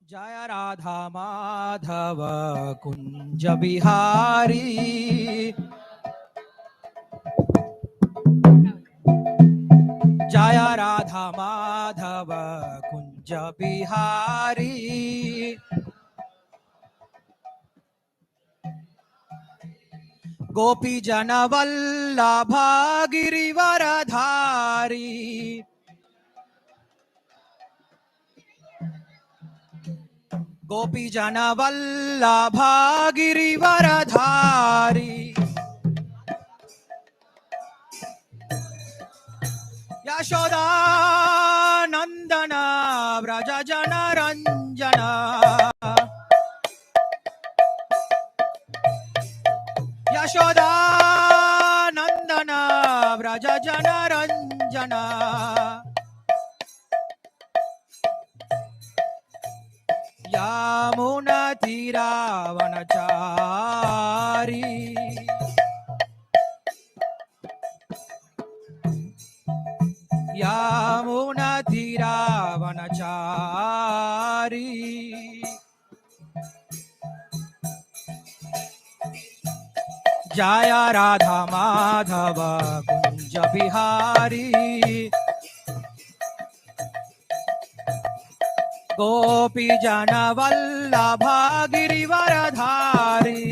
जय राधा माधव कुंज बिहारी, जय राधा माधव कुंज बिहारी, गोपी जन वल्लभ गिरिवरधारी, गोपी जन वल्लभ गिरिवरधारी, यशोदा नंदन व्रज जन रंजन, यशोदा नंदन व्रज जन रंजन, यमुना तीरावनचारी, यमुना तीरावनचारी, जय राधा माधव कुंज बिहारी, गोपी जन वल्लभ गिरिवरधारी,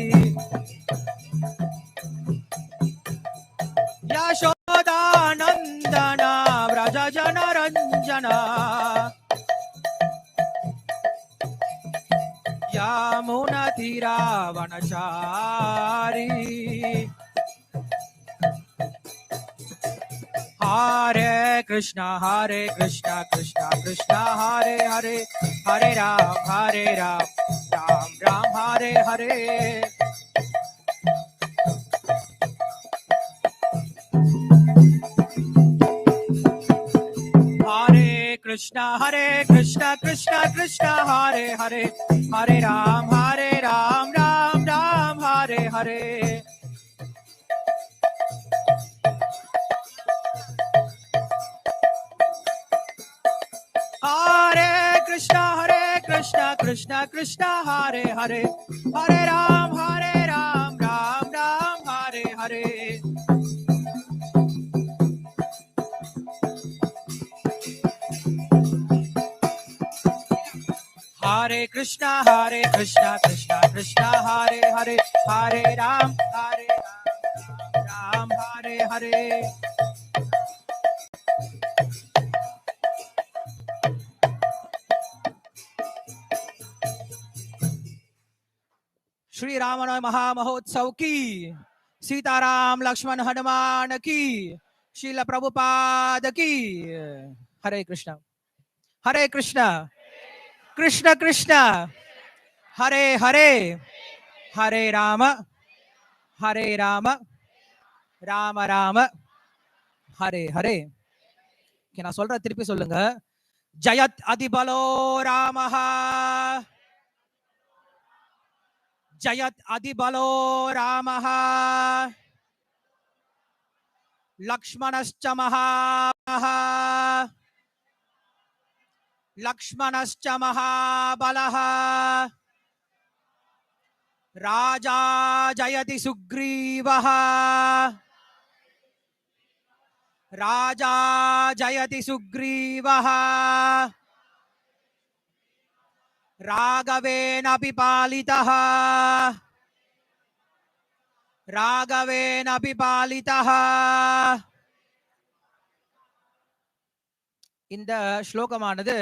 यशोदा नंदन व्रज जन रंजन, यमुना तीरावनचारी, हरे कृष्णा कृष्ण कृष्ण हरे हरे, हरे राम राम राम हरे हरे, हरे कृष्णा कृष्ण कृष्ण हरे हरे, हरे राम राम राम हरे हरे, हरे कृष्णा कृष्ण कृष्ण हरे हरे, हरे राम राम राम हरे हरे, हरे कृष्णा कृष्ण कृष्ण हरे हरे, हरे राम राम हरे हरे, श्री रामनवमी महामहोत्सव की, सीताराम लक्ष्मण हनुमान की, श्रील प्रभुपाद की। हरे कृष्ण कृष्ण कृष्ण हरे हरे, हरे राम राम राम हरे हरे. நான் சொல்ற திருப்பி சொல்லுங்க. ஜயத் அதிபலோ ராமஹ, जयत अधिबलो रामः, लक्ष्मणश्च महाबलः, राजा जयति सुग्रीवः, राघवेन पिपालितः. இந்த ஸ்லோகமானது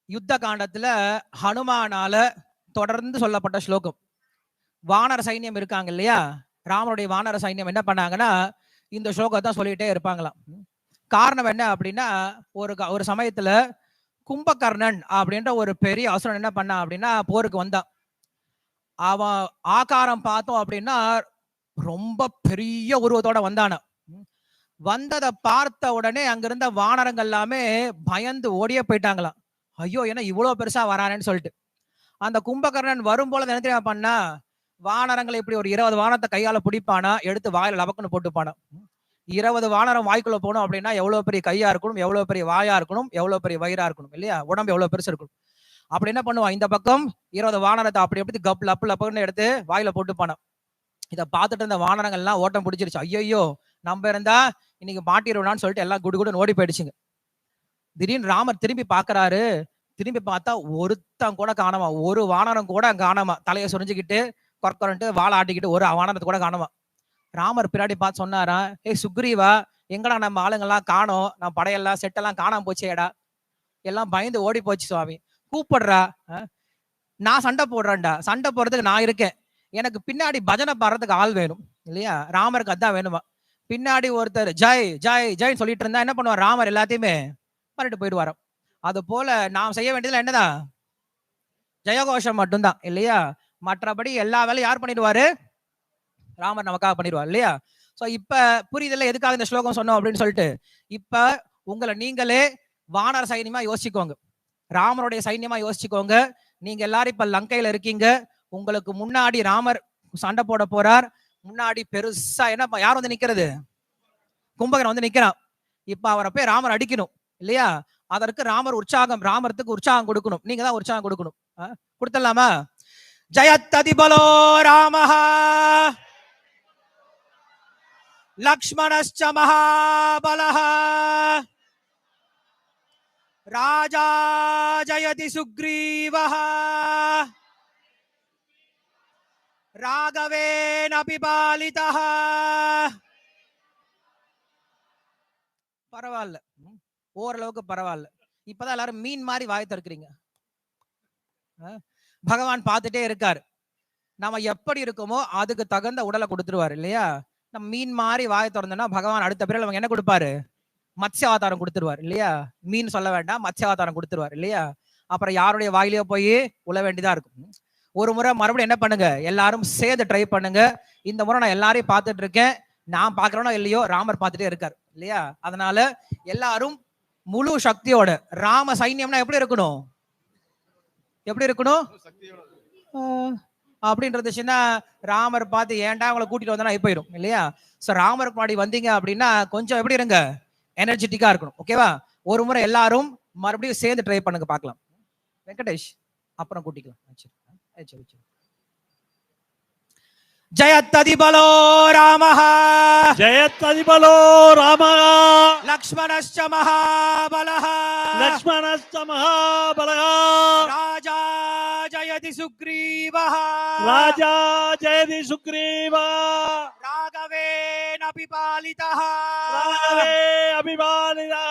யுத்த காண்டத்துல ஹனுமானால தொடர்ந்து சொல்லப்பட்ட ஸ்லோகம். வானர சைன்யம் இருக்காங்க இல்லையா, ராமனுடைய வானர சைன்யம் என்ன பண்ணாங்கன்னா இந்த ஸ்லோகத்தை சொல்லிட்டே இருப்பாங்களாம். காரணம் என்ன அப்படின்னா, ஒரு சமயத்துல கும்பகர்ணன் அப்படின்ற ஒரு பெரிய அசுரன் என்ன பண்ணான் அப்படின்னா போருக்கு வந்தான். அவன் ஆகாரம் பார்த்தோம் அப்படின்னா ரொம்ப பெரிய உருவத்தோட வந்தான. வந்ததை பார்த்த உடனே அங்கிருந்த வானரங்கள் எல்லாமே பயந்து ஓடியே போயிட்டாங்களாம். ஐயோ என்ன இவ்வளவு பெருசா வரானேன்னு சொல்லிட்டு. அந்த கும்பகர்ணன் வரும்போல என்ன தெரியுமா பண்ணா, வானரங்களை இப்படி ஒரு 20 வானத்தை கையால பிடிப்பானா, எடுத்து வாயில லபக்குன்னு போட்டுப்பானா. 20 வானரம் வாய்க்குள்ள போகணும் அப்படின்னா எவ்வளவு பெரிய கையா இருக்கணும், எவ்வளவு பெரிய வாயா இருக்கணும், எவ்வளவு பெரிய வயிறா இருக்கணும் இல்லையா, உடம்பு எவ்வளவு பெருசு இருக்கணும். அப்படி என்ன பண்ணுவான், இந்த பக்கம் 20 வானரத்தை அப்படி எப்படி கப் லப்பு லப்புன்னு எடுத்து வாயில போட்டு போனான். இதை பார்த்துட்டு இந்த வானரங்கள் எல்லாம் ஓட்டம் பிடிச்சிருச்சு. ஐயோ நம்ம இருந்தா இன்னைக்கு மாட்டிடுவான்னு சொல்லிட்டு எல்லாம் குடுகுடுன்னு ஓடி போயிடுச்சுங்க. திடீர்னு ராமர் திரும்பி பாக்குறாரு. திரும்பி பார்த்தா ஒருத்தன் கூட காணாமா, ஒரு வானரம் கூட காணாமா. தலையை சொரிஞ்சுக்கிட்டு கொரக்கொரன்ட்டு வாழை ஆட்டிக்கிட்டு ஒரு வானரத்தை கூட காணாமா. ராமர் பின்னாடி பார்த்து சொன்னாரா, ஏய் சுக்ரீவா, எங்கடா நம்ம ஆளுங்கெல்லாம் காணோம், நம்ம படையெல்லாம் செட்டெல்லாம் காணாம போச்சேடா, எல்லாம் பயந்து ஓடி போச்சு சுவாமி, கூப்பிடுறா, நான் சண்டை போடுறேன்டா, சண்டை போடுறதுக்கு நான் இருக்கேன், எனக்கு பின்னாடி பஜனை பாடுறதுக்கு ஆள் வேணும் இல்லையா. ராமருக்கு அதான் வேணுமா. பின்னாடி ஒருத்தர் ஜெய் ஜெய் ஜெய் சொல்லிட்டு இருந்தா என்ன பண்ணுவார், ராமர் எல்லாத்தையுமே பண்ணிட்டு போயிடுவாராம். அது போல நாம் செய்ய வேண்டியதுல என்னதான், ஜெயகோஷம் மட்டும்தான் இல்லையா. மற்றபடி எல்லா வேலையும் யார் பண்ணிடுவாரு, ராமர் நமக்காக பண்ணிடுவார் இல்லையா. சோ இப்ப புரியுதுல எதுக்காக இந்த ஸ்லோகம் சொன்னோம் அப்படின்னு சொல்லிட்டு. இப்ப உங்களை நீங்களே வானர சைன்யமா யோசிச்சுக்கோங்க, ராமருடைய சைன்யமா யோசிச்சுக்கோங்க. நீங்க எல்லாரும் இப்ப லங்கையில இருக்கீங்க, உங்களுக்கு முன்னாடி ராமர் சண்டை போட போறார். முன்னாடி பெருசா என்ன யார் வந்து நிக்கிறது, கும்பகரன் வந்து நிக்கிறான். இப்ப அவரை போய் ராமர் அடிக்கணும் இல்லையா. அதற்கு ராமர் உற்சாகம், ராமரத்துக்கு உற்சாகம் கொடுக்கணும், நீங்க தான் உற்சாகம் கொடுக்கணும். கொடுத்துடலாமா. ஜயத்ததிபலோ ராமஹ லக்ஷ்மணஸ்ச மகாபலஹ ராஜா ஜயதி சுக்ரீவஹ ராகவேன பிபாலிதஹ. பரவாயில்ல, ஓரளவுக்கு பரவாயில்ல. இப்பதான் எல்லாரும் மீன் மாதிரி வாய் திறக்கிறீங்க. பகவான் பார்த்துட்டே இருக்காரு, நம்ம எப்படி இருக்கோமோ அதுக்கு தகுந்த உடலை கொடுத்துருவாரு இல்லையா. நம்ம மீன் மாதிரி வாயை திறந்தோம்னா பகவான் அடுத்த பிறகு நமக்கு என்ன கொடுப்பாரு, மத்ஸ்யாவதாரம் கொடுத்துருவார் இல்லையா. மீன் சொல்ல வேண்டாம், மத்ஸ்யாவதாரம் கொடுத்துருவார் இல்லையா. அப்புறம் யாருடைய வாயிலேயோ போய் உள்ள வேண்டியதா இருக்கும். ஒரு முறை மறுபடியும் என்ன பண்ணுங்க, எல்லாரும் சேர்ந்து ட்ரை பண்ணுங்க. இந்த முறை நான் எல்லாரையும் பார்த்துட்டு இருக்கேன், நான் பாக்குறேனோ இல்லையோ ராமர் பார்த்துட்டே இருக்காரு இல்லையா. அதனால எல்லாரும் முழு சக்தியோட, ராம சைன்யம்னா எப்படி இருக்கணும், எப்படி இருக்கணும் அப்படின்றதுச்சுன்னா ராமர் பார்த்து ஏன்டா அவங்களை கூட்டிட்டு வந்தா போயிடும் இல்லையா. சோ ராமருக்கு முன்னாடி வந்தீங்க அப்படின்னா கொஞ்சம் எப்படி இருங்க, எனர்ஜெட்டிக்கா இருக்கணும் ஓகேவா. ஒரு முறை எல்லாரும் மறுபடியும் சேர்ந்து ட்ரை பண்ணுங்க பார்க்கலாம். வெங்கடேஷ் அப்புறம் கூட்டிக்கலாம். ஜயத்ததிபலோ ராமஹ ஜயத்ததிபலோ ராமஹ லக்ஷ்மணஸ்ச மகாபலஹ லக்ஷ்மணஸ்ச மகாபலஹ ராஜா ஜயதி சுக்ரீவஹ ராஜா ஜயதி சுக்ரீவா ராகவேன பிபாலிதஹ ராகவே அபிபாலிதஹ.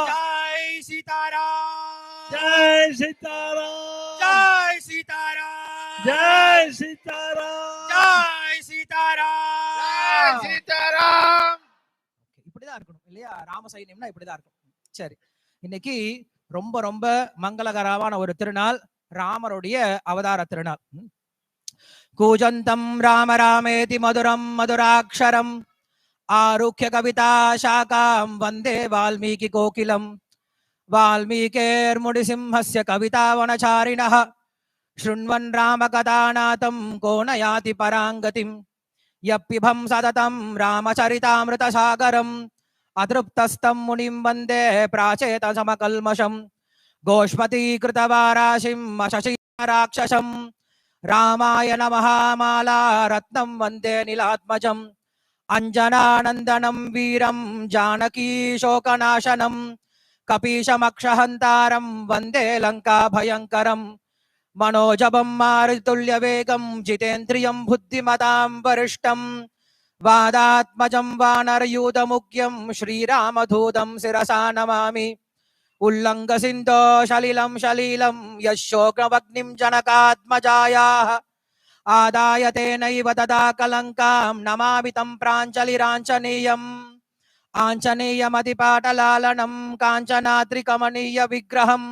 ஜெய் சீதாராம் ஜெய் சீதாராம் ஜெய் சீதாராம் ஜெய் சீதாராம் ஜெய் சீதாராம் சீதாராம். இப்படிதான் இருக்கணும் இல்லையா, ராம சைன்யம்னா இப்படிதான் இருக்கும். சரி, இன்னைக்கு ரொம்ப ரொம்ப மங்களகரமான ஒரு திருநாள், ராமருடைய அவதார திருநாள். கூஜந்தம் ராம ராமேதி மதுரம் மதுராட்சரம் ஆருக்ய கவிதா சாகாம் வந்தே வால்மீகி கோகிலம். வால்மீகேர்முடி சிம்ஹஸ்ய கவிதா வனசாரிணः शृण्वन् रामकथानाथं को न याति पराङ्गतिं. यप्पिभं सततं रामचरितामृतसागरम् अतृप्तस्तं मुनिं वन्दे प्राचेतसमकल्मषं. गोष्पतीकृतवाराशिं अशशीराक्षसं रामायण महामाला रत्नं वन्दे नीलात्मजम्. अञ्जनानन्दनं वीरं जानकी शोकनाशनं कपीशमक्षहन्तारं वन्दे लङ्काभयङ्करम्. मनोजवं मारुतुल्यवेगं जितेन्द्रियं बुद्धिमतां वरिष्ठं वादात्मजं वानरयूथमुख्यं श्रीरामदूतं शिरसा नमामि. उल्लङ्घ सिन्धो सलिलं शलीलं यशोग्रवग्निं जनकात्मजायाः आदाय तेनैव तदा कलङ्कां नमामि तं प्राञ्जलिराञ्जनेयम्. आञ्जनेयमतिपाटलालनं काञ्चनाद्रिकमनीय विग्रहं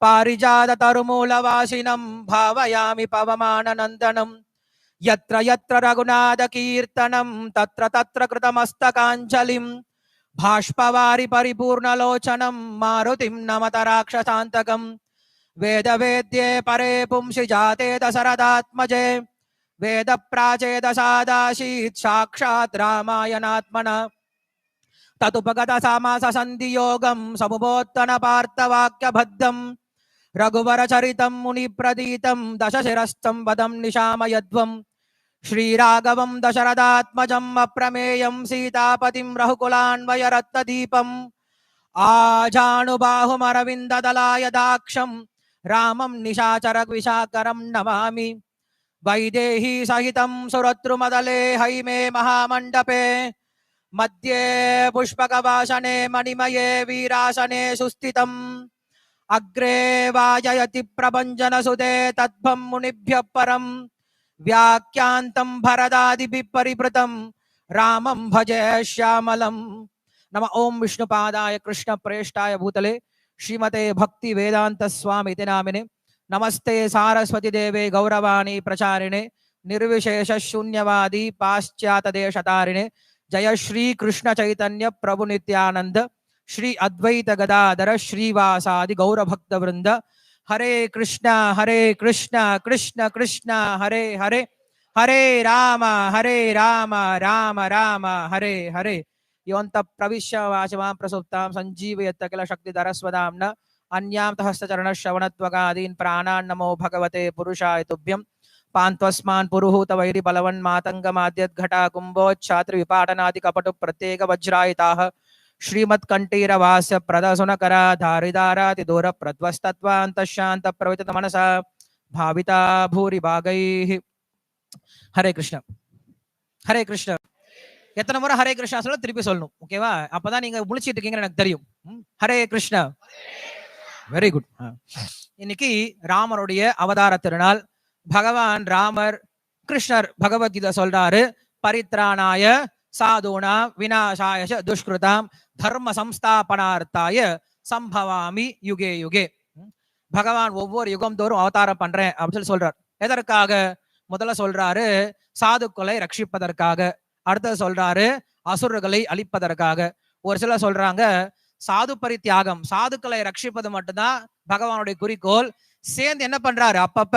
पारिजात तरुमूलवासिनं भावयामि पवमाननन्दनं. यत्र यत्र रघुनाथ कीर्तनं तत्र तत्र कृतमस्तकाञ्जलिं भाष्पवारि परिपूर्णलोचनं मारुतिं नमत राक्षसान्तकं. वेदवेद्ये परे पुंसि जाते दशरथात्मजे वेद प्राचेदसादासीत् साक्षात् रामायणात्मना. तदुपगत समास सन्धियोगं समुपोत्तन पार्थवाक्यबद्धं ரகுவர சரிதம் முனி பிரதீதம் தசசிரஸ்தம் வதம் நிஷாமயத்வம் ஸ்ரீராகவம் தசரதாத்மஜம் அப்ரமேயம் சீதாபதிம் ரகுகுலான்வய ரத்னதீபம் आजानुबाहुमरविन्ददलायदाक्षं रामं निशाचरविशाकरं नमामि वैदेही सहितं सुरद्रुमदले हैमे महामण्डपे मध्ये पुष्पकवासने मणिमये वीरासने सुस्थितम् अग्रे वाजयति प्रभञ्जनसुते तद्भं मुनिभ्यः परं व्याख्यान्तं भरदादिभिः परिवृतं रामं भजे श्यामलम् नम ओम विष्णुपादाय कृष्ण प्रेष्ठाय भूतले श्रीमते भक्ति वेदांत स्वामी नामिने नमस्ते सारस्वती देवे गौरवाणी प्रचारिणे निर्विशेष शून्यवादी पाश्चात देशतारिणे जय श्री कृष्ण चैतन्य प्रभु नित्यानंद श्री अद्वैत गदाधर श्रीवासादि गौर भक्त वृंद हरे कृष्ण कृष्ण कृष्ण हरे हरे हरे राम राम राम हरे हरे योऽन्त प्रविश्य वाचमां प्रसुप्तां सञ्जीवयत्त किल शक्तिधरस्वदाम्ना अन्यां हस्तचरणश्रवणत्वगादीन् प्राणान् नमो भगवते पुरुषाय तुभ्यं पान्त्वस्मान् पुरुहूत वैरिबलवन्मातङ्गमाद्यद्घटा कुम्भोच्छात्रविपाटनादि कपटु प्रत्येक वज्रायिताः श्रीमत्कण्ठीरवास्य प्रदसुनकरा धारिदारातिदूर प्रध्वस्तत्वान्तशान्त प्रवितत मनसा भाविता भूरि भागैः हरे कृष्ण எத்தனை முறை ஹரே கிருஷ்ணா சொல்ல திருப்பி சொல்லணும். ஓகேவா? அப்பதான் நீங்க முழிச்சிட்டு இருக்கீங்கன்னு எனக்கு தெரியும். ஹரே கிருஷ்ணா. Very good. இன்னைக்கு ராமருடைய அவதார திருநாள். பகவான் ராமர் கிருஷ்ணர் பகவத்கீதை சொல்றாரு, பரித்ராணாய சாதுனா விநாசாய துஷ்கிருதாம் தர்ம சம்ஸ்தாபனார்த்தாய சம்பவாமி யுகே யுகே. பகவான் ஒவ்வொரு யுகம் தோறும் அவதாரம் பண்றேன் அப்படின்னு சொல்லி சொல்றார். எதற்காக? முதல்ல சொல்றாரு சாதுக்களை ரட்சிப்பதற்காக, அடுத்தது சொல்றாரு அசுரர்களை அழிப்பதற்காக. ஒரு சிலர் சொல்றாங்க சாது பரித்தியாகம், சாதுக்களை ரட்சிப்பது மட்டும்தான் பகவானுடைய குறிக்கோள். சேர்ந்து என்ன பண்றாரு, அப்பப்ப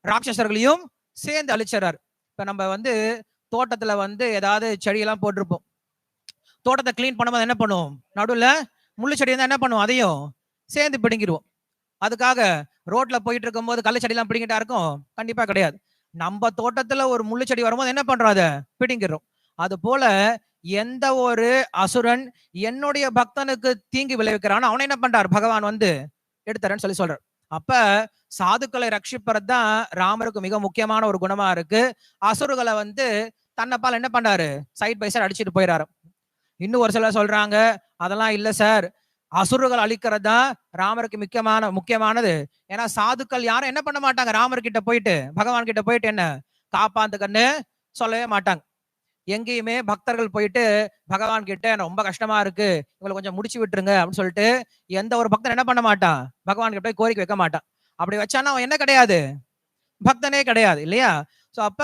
ராட்சசர்களையும் சேர்ந்து அழிச்சிடறாரு. இப்ப நம்ம தோட்டத்துல ஏதாவது செடியெல்லாம் போட்டிருப்போம். தோட்டத்தை கிளீன் பண்ணும்போது என்ன பண்ணுவோம், நடுவுல முள்ளு செடி இருந்தா என்ன பண்ணுவோம், அதையும் சேர்ந்து பிடுங்கிடுவோம். அதுக்காக ரோட்ல போயிட்டு இருக்கும் போது கள்ளு செடி எல்லாம் பிடிங்கிட்டா இருக்கும்? கண்டிப்பா கிடையாது. நம்ம தோட்டத்துல ஒரு முள்ளு செடி வரும்போது என்ன பண்றோம், அதை பிடிங்கிறோம். அது போல எந்த ஒரு அசுரன் என்னுடைய பக்தனுக்கு தீங்கு விளைவிக்கிறானோ அவனை என்ன பண்றார், பகவான் எடுத்துறேன்னு சொல்லி சொல்றார். அப்ப சாதுக்களை ரட்சிப்பது தான் ராமருக்கு மிக முக்கியமான ஒரு குணமா இருக்கு. அசுரர்களை தன்னைப்பால் என்ன பண்றாரு, சைட் பை சைட் அடிச்சுட்டு போயிடாரு. இன்னும் ஒரு சிலர் சொல்றாங்க அதெல்லாம் இல்ல சார், அசுரர்கள் அழிக்கிறது தான் ராமருக்கு முக்கியமானது. ஏன்னா சாதுக்கள் யாரும் என்ன பண்ண மாட்டாங்க, ராமர் கிட்ட போயிட்டு பகவான் கிட்ட போயிட்டு என்ன காப்பாந்துக்கன்னு சொல்லவே மாட்டாங்க. எங்கேயுமே பக்தர்கள் போயிட்டு பகவான் கிட்ட ரொம்ப கஷ்டமா இருக்கு, இவங்களை கொஞ்சம் முடிச்சு விட்டுருங்க அப்படின்னு சொல்லிட்டு எந்த ஒரு பக்தன் என்ன பண்ண மாட்டான், பகவான் கிட்ட போய் கோரிக்கை வைக்க மாட்டான். அப்படி வச்சானா அவன் என்ன கிடையாது, பக்தனே கிடையாது இல்லையா? சோ அப்ப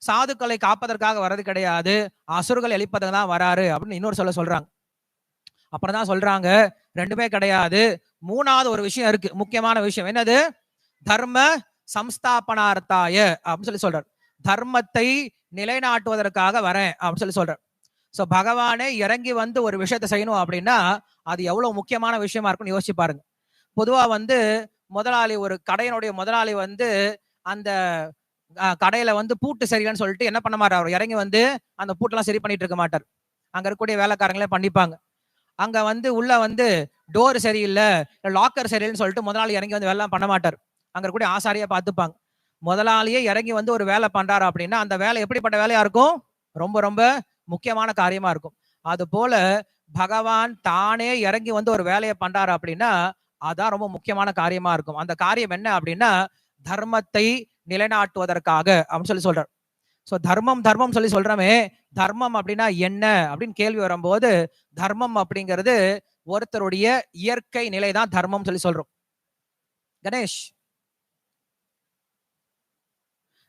சாதுக்களை காப்பதற்காக வர்றது கிடையாது, அசுரர்களை அழிப்பதற்கு தான் வராரு அப்படின்னு இன்னொரு சொல்றாங்க. அப்புறம் தான் சொல்றாங்க ரெண்டுமே கிடையாது, மூணாவது ஒரு விஷயம் இருக்கு, முக்கியமான விஷயம். என்னது? தர்ம சம்ஸ்தாபனார்த்தாய அப்படின்னு சொல்லி சொல்றாரு. தர்மத்தை நிலைநாட்டுவதற்காக வரேன் அப்படின்னு சொல்லி சொல்றார். சோ பகவானே இறங்கி ஒரு விஷயத்தை செய்யணும் அப்படின்னா அது எவ்வளவு முக்கியமான விஷயமா இருக்கும்னு யோசிச்சு பாருங்க. பொதுவா முதலாளி, ஒரு கடையினுடைய முதலாளி அந்த கடையில பூட்டு சரியில்லைன்னு சொல்லிட்டு என்ன பண்ண மாட்டார், அவர் இறங்கி அந்த பூட்டெல்லாம் சரி பண்ணிட்டு இருக்க மாட்டார். அங்க இருக்கக்கூடிய வேலைக்காரங்களே பண்ணிப்பாங்க. அங்க உள்ள டோர் சரியில்லை, லாக்கர் சரியில்லைன்னு சொல்லிட்டு முதலாளி இறங்கி வேலை பண்ண மாட்டார். அங்க இருக்கக்கூடிய ஆசாரியா பார்த்துப்பாங்க. முதலாளியே இறங்கி ஒரு வேலை பண்றாரு அப்படின்னா அந்த வேலை எப்படிப்பட்ட வேலையா இருக்கும், ரொம்ப ரொம்ப முக்கியமான காரியமா இருக்கும். அது போல பகவான் தானே இறங்கி ஒரு வேலையை பண்றாரு அப்படின்னா அதான் ரொம்ப முக்கியமான காரியமா இருக்கும். அந்த காரியம் என்ன அப்படின்னா தர்மத்தை நிலைநாட்டுவதற்காக அப்படின்னு சொல்லி சொல்றார். சோ தர்மம் சொல்லி சொல்றமே, தர்மம் அப்படின்னா என்ன அப்படின்னு கேள்வி வரும்போது தர்மம் அப்படிங்கிறது ஒருத்தருடைய இயற்கை நிலைதான் தர்மம் சொல்லி சொல்றோம். கணேஷ்,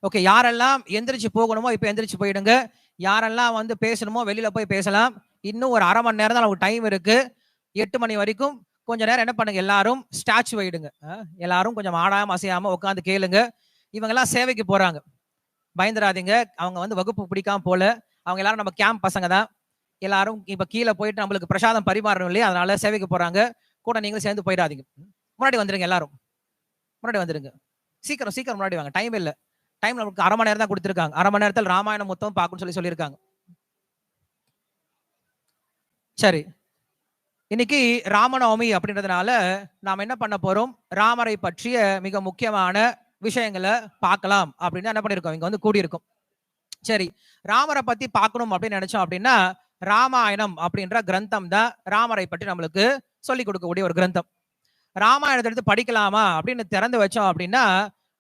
ஓகே, யாரெல்லாம் எந்திரிச்சு போகணுமோ இப்ப எந்திரிச்சு போயிடுங்க. யாரெல்லாம் பேசணுமோ வெளியில போய் பேசலாம். இன்னும் ஒரு அரை மணி நேரம் தான் நமக்கு டைம் இருக்கு. 8 மணி வரைக்கும் கொஞ்ச நேரம் என்ன பண்ணுங்க, எல்லாரும் ஸ்டாச்சு வைடுங்க. எல்லாரும் கொஞ்சம் ஆடாம அசையாம உட்காந்து கேளுங்க. இவங்க எல்லாம் சேவைக்கு போறாங்க, பயந்துராதீங்க. அவங்க வகுப்பு பிடிக்காம போல, அவங்க எல்லாரும் நம்ம கேம்ப் பசங்க தான். எல்லாரும் இப்ப கீழே போயிட்டு நம்மளுக்கு பிரசாதம் பரிமாறணும் இல்லையா, அதனால சேவைக்கு போறாங்க. கூட நீங்களும் சேர்ந்து போயிடாதீங்க. முன்னாடி வந்துருங்க எல்லாரும். முன்னாடி வந்துருங்க. சீக்கிரம் சீக்கிரம் முன்னாடி வாங்க. டைம் இல்ல. டைம் நமக்கு 1/2 மணி நேரம் தான் கொடுத்திருக்காங்க. 1/2 மணி நேரத்தில் ராமாயணம் மொத்தம் பார்க்கணும்னு சொல்லியிருக்காங்க. சரி. இன்னைக்கு ராமநவமி அப்படின்றதுனால நாம என்ன பண்ண போறோம்? ராமரை பற்றிய மிக முக்கியமான விஷயங்களை பார்க்கலாம் அப்படின்னு என்ன பண்ணிருக்கோம்? இங்க வந்து கூடியிருக்கோம். சரி, ராமரை பத்தி பார்க்கணும் அப்படின்னு நினைச்சோம் அப்படின்னா ராமாயணம் அப்படின்ற கிரந்தம் தான் ராமரை பற்றி நம்மளுக்கு சொல்லிக் கொடுக்கக்கூடிய ஒரு கிரந்தம். ராமாயணத்தை எடுத்து படிக்கலாமா அப்படின்னு திறந்து வச்சோம் அப்படின்னா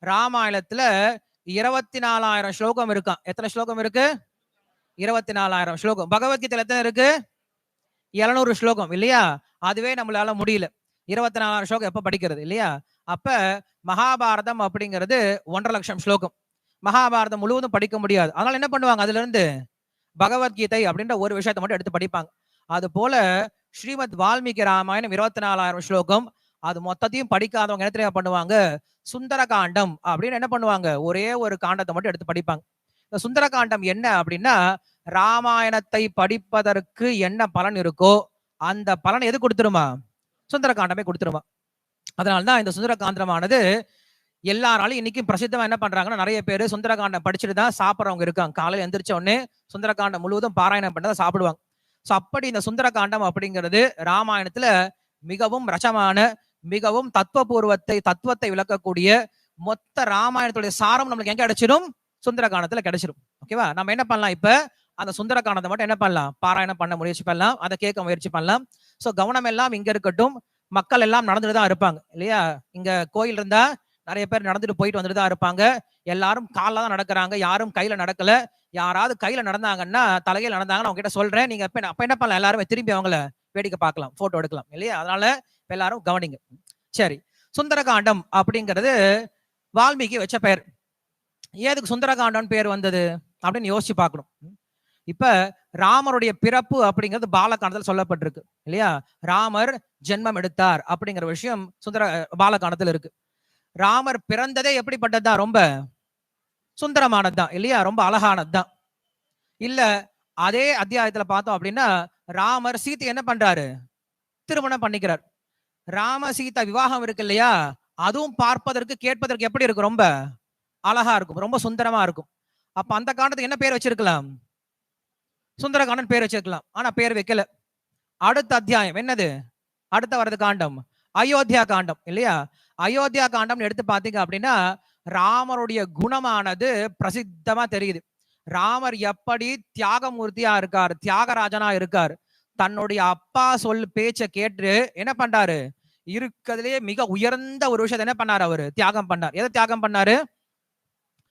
ராமாயணத்துல 24,000 ஸ்லோகம் இருக்கான். எத்தனை ஸ்லோகம் இருக்கு? 24,000 ஸ்லோகம். பகவத்கீதையில எத்தனை இருக்கு? 700 ஸ்லோகம் இல்லையா? அதுவே நம்மளால முடியல. 24,000 ஸ்லோகம் எப்ப படிக்கிறது இல்லையா? அப்ப மகாபாரதம் அப்படிங்கிறது 1.5 லட்சம் ஸ்லோகம். மகாபாரதம் முழுவதும் படிக்க முடியாது. அதனால என்ன பண்ணுவாங்க? அதுல இருந்து பகவத்கீதை அப்படின்ற ஒரு விஷயத்தை மட்டும் எடுத்து படிப்பாங்க. அது போல ஸ்ரீமத் வால்மீகி ராமாயணம் 24,000 ஸ்லோகம். அது மொத்தத்தையும் படிக்காதவங்க என்ன தெரியுமா பண்ணுவாங்க? சுந்தர காண்டம் அப்படின்னு என்ன பண்ணுவாங்க? ஒரே ஒரு காண்டத்தை மட்டும் எடுத்து படிப்பாங்க. இந்த சுந்தர காண்டம் என்ன அப்படின்னா ராமாயணத்தை படிப்பதற்கு என்ன பலன் இருக்கோ அந்த பலன் எது கொடுத்துருமா? சுந்தர காண்டமே கொடுத்துருமா. அதனால்தான் இந்த சுந்தர காண்டமானது எல்லாராலும் இன்னைக்கும் பிரசித்தமா என்ன பண்றாங்கன்னா நிறைய பேர் சுந்தரகாண்டம் படிச்சுட்டு தான் சாப்பிட்றவங்க இருக்காங்க. காலையில் எந்திரிச்ச உடனே சுந்தரகாண்டம் முழுவதும் பாராயணம் பண்ணதான் சாப்பிடுவாங்க. ஸோ அப்படி இந்த சுந்தரகாண்டம் அப்படிங்கிறது ராமாயணத்துல மிகவும் ரசமான மிகவும் தத்துவத்தை விளக்கக்கூடிய மொத்த ராமாயணத்துடைய சாரம் நம்மளுக்கு எங்க கிடைச்சிடும்? சுந்தரகாண்டத்துல கிடைச்சிடும். ஓகேவா? நம்ம என்ன பண்ணலாம்? இப்ப அந்த சுந்தரகாண்டத்தை மட்டும் என்ன பண்ணலாம்? பாராயணம் பண்ண முயற்சி பண்ணலாம், அதை கேட்க முயற்சி பண்ணலாம். ஸோ கவனம் எல்லாம் இங்க இருக்கட்டும். மக்கள் எல்லாம் நடந்துட்டு தான் இருப்பாங்க இல்லையா? இங்க கோயில் இருந்தா நிறைய பேர் நடந்துட்டு போயிட்டு வந்துட்டு தான் இருப்பாங்க. எல்லாரும் காலில் தான் நடக்கிறாங்க, யாரும் கையில நடக்கல. யாராவது கையில நடந்தாங்கன்னா தலையில் நடந்தாங்கன்னு அவங்க கிட்ட சொல்றேன். நீங்க அப்ப என்ன பண்ணலாம்? எல்லாருமே திரும்பி அவங்கள வேடிக்கை பார்க்கலாம், போட்டோ எடுக்கலாம் இல்லையா? அதனால எல்லாரும் கவனிங்க. சரி, சுந்தரகாண்டம் அப்படிங்கிறது வால்மீகி வச்ச பெயர். ஏதுக்கு சுந்தரகாண்டம் பேர் வந்தது அப்படின்னு யோசிச்சு பார்க்கணும். இப்ப ராமருடைய பிறப்பு அப்படிங்கிறது பாலகாண்டத்தில் சொல்லப்பட்டிருக்கு இல்லையா? ராமர் ஜென்மம் எடுத்தார் அப்படிங்கிற விஷயம் பாலகாண்டத்தில் இருக்கு. ராமர் பிறந்ததே எப்படிப்பட்டதுதான்? ரொம்ப சுந்தரமானதுதான் இல்லையா? ரொம்ப அழகானதுதான் இல்ல. அதே அத்தியாயத்துல பார்த்தோம் அப்படின்னா ராமர் சீத்தை என்ன பண்றாரு? திருமணம் பண்ணிக்கிறார். ராம சீதா விவாகம் இருக்கு இல்லையா? அதுவும் பார்ப்பதற்கு கேட்பதற்கு எப்படி இருக்கும்? ரொம்ப அழகா இருக்கும், ரொம்ப சுந்தரமா இருக்கும். அப்ப அந்த காண்டத்துக்கு என்ன பேர் வச்சிருக்கலாம்? சுந்தரகாண்டன் பேர் வச்சிருக்கலாம். ஆனா பேர் வைக்கல. அடுத்த அத்தியாயம் என்னது? அடுத்த வரது காண்டம் அயோத்தியா காண்டம் இல்லையா? அயோத்தியா காண்டம் எடுத்து பாத்தீங்க அப்படின்னா ராமருடைய குணமானது பிரசித்தமா தெரியுது. ராமர் எப்படி தியாகமூர்த்தியா இருக்கார், தியாகராஜனா இருக்கார். தன்னுடைய அப்பா பேச்ச கேட்டு என்ன பண்றாரு? இருக்கிறதுலேயே மிக உயர்ந்த ஒரு விஷயத்தை என்ன பண்ணாரு? அவரு தியாகம் பண்ணார். எதை தியாகம் பண்ணாரு?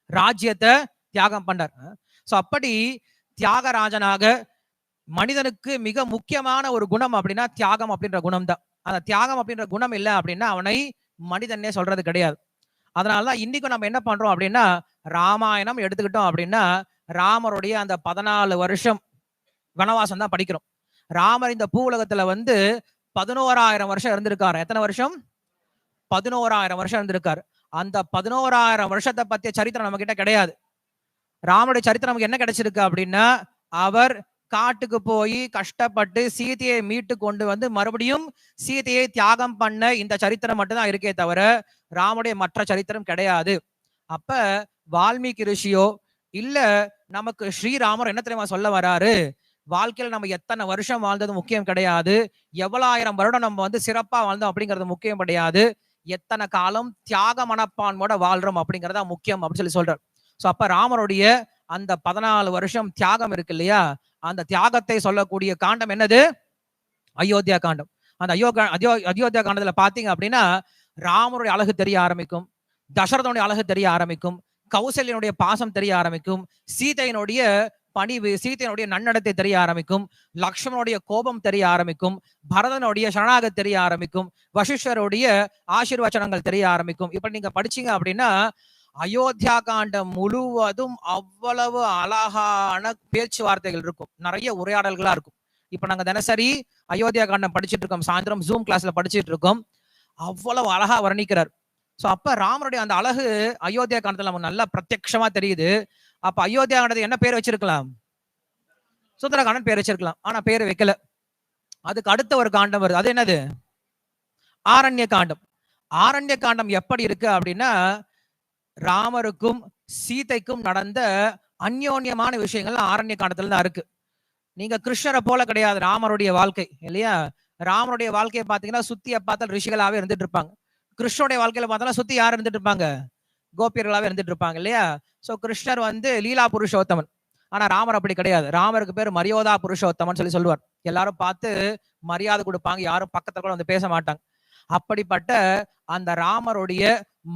ராஜ்யத்தை தியாகம் பண்ணார். சோ அப்படி தியாகராஜனாக மனிதனுக்கு மிக முக்கியமான ஒரு குணம் அப்படின்னா தியாகம் அப்படின்ற குணம் தான். அந்த தியாகம் அப்படின்ற குணம் இல்லை அப்படின்னா அவனை மனிதனே சொல்றது கிடையாது. அதனாலதான் இன்னைக்கும் நம்ம என்ன பண்றோம் அப்படின்னா ராமாயணம் எடுத்துக்கிட்டோம் அப்படின்னா ராமருடைய அந்த 14 வருஷம் வனவாசம் தான் படிக்கிறோம். ராமர் இந்த பூ உலகத்துல 11,000 வருஷம் இருந்திருக்காரு. எத்தனை வருஷம்? 11,000 வருஷம் இருந்திருக்காரு. அந்த 11,000 வருஷத்தை பத்திய சரித்திரம் நம்ம கிட்ட கிடையாது. ராமருடைய சரித்திரம் நமக்கு என்ன கிடைச்சிருக்கு அப்படின்னா அவர் காட்டுக்கு போய் கஷ்டப்பட்டு சீதையை மீட்டு கொண்டு மறுபடியும் சீதையை தியாகம் பண்ண இந்த சரித்திரம் மட்டும்தான் இருக்கே தவிர ராமுடைய மற்ற சரித்திரம் கிடையாது. அப்ப வால்மீகி ரிஷியோ இல்ல நமக்கு ஸ்ரீராமர் என்ன தெரியுமா சொல்ல வராரு? வாழ்க்கையில நம்ம எத்தனை வருஷம் வாழ்ந்தது முக்கியம் கிடையாது, எவ்வளவு ஆயிரம் வருடம் நம்ம சிறப்பா வாழ்ந்தோம் அப்படிங்கிறது முக்கியம் கிடையாது, எத்தனை காலம் தியாக மனப்பான்மோட வாழ்றோம் அப்படிங்கறதா முக்கியம் அப்படின்னு சொல்றாரு. சோ அப்ப ராமருடைய அந்த 14 வருஷம் தியாகம் இருக்கு இல்லையா? அந்த தியாகத்தை சொல்லக்கூடிய காண்டம் என்னது? அயோத்தியா காண்டம். அந்த அயோத்தியா காண்டத்துல பாத்தீங்க அப்படின்னா ராமருடைய அழகு தெரிய ஆரம்பிக்கும், தசரதனுடைய அழகு தெரிய ஆரம்பிக்கும், கௌசல்யனுடைய பாசம் தெரிய ஆரம்பிக்கும், சீதையினுடைய பணிவு, சீதையினுடைய நன்னடத்தை தெரிய ஆரம்பிக்கும், லக்ஷ்மணனுடைய கோபம் தெரிய ஆரம்பிக்கும், பரதனுடைய சரணாக தெரிய ஆரம்பிக்கும், வசிஷ்டருடைய ஆசீர்வச்சனங்கள் தெரிய ஆரம்பிக்கும். இப்ப நீங்க படிச்சீங்க அப்படின்னா அயோத்தியா காண்டம் முழுவதும் அவ்வளவு அழகான பேச்சுவார்த்தைகள் இருக்கும், நிறைய உரையாடல்களா இருக்கும். இப்ப நாங்க தினசரி அயோத்தியா காண்டம் படிச்சுட்டு இருக்கோம், சாயந்தரம் ஜூம் கிளாஸ்ல படிச்சுட்டு இருக்கோம். அவ்வளவு அழகா வர்ணிக்கிறார். சோ அப்ப ராமருடைய அந்த அழகு அயோத்தியா காண்டத்துல நமக்கு நல்லா பிரத்யட்சமா தெரியுது. அப்ப அயோத்தியா காண்டத்துக்கு என்ன பேர் வச்சிருக்கலாம்? சுந்தரகாண்டன் பேர் வச்சிருக்கலாம். ஆனா பேர் வைக்கல. அதுக்கு அடுத்த ஒரு காண்டம் வருது. அது என்னது? ஆரண்ய காண்டம். ஆரண்ய காண்டம் எப்படி இருக்கு அப்படின்னா, ராமருக்கும் சீதைக்கும் நடந்த அந்யோன்யமான விஷயங்கள் ஆரண்ய காண்டத்துல தான் இருக்கு. நீங்க கிருஷ்ணரை போல கிடையாது ராமருடைய வாழ்க்கை இல்லையா? ராமருடைய வாழ்க்கையை பாத்தீங்கன்னா சுத்தி பார்த்தால் ரிஷிகளாவே இருந்துட்டு இருப்பாங்க. கிருஷ்ணனுடைய வாழ்க்கையில பார்த்தாலும் சுத்தி யார் இருந்துட்டு இருப்பாங்க? கோபியர்களாவே இருந்துட்டு இருப்பாங்க இல்லையா? சோ கிருஷ்ணர் வந்து லீலா புருஷோத்தமன். ஆனா ராமர் அப்படி கிடையாது. ராமருக்கு பேர் மரியோதா புருஷோத்தமன் சொல்லி சொல்லுவார். எல்லாரும் பார்த்து மரியாதை கொடுப்பாங்க. யாரும் பக்கத்துல கூட வந்து பேச மாட்டாங்க. அப்படிப்பட்ட அந்த ராமருடைய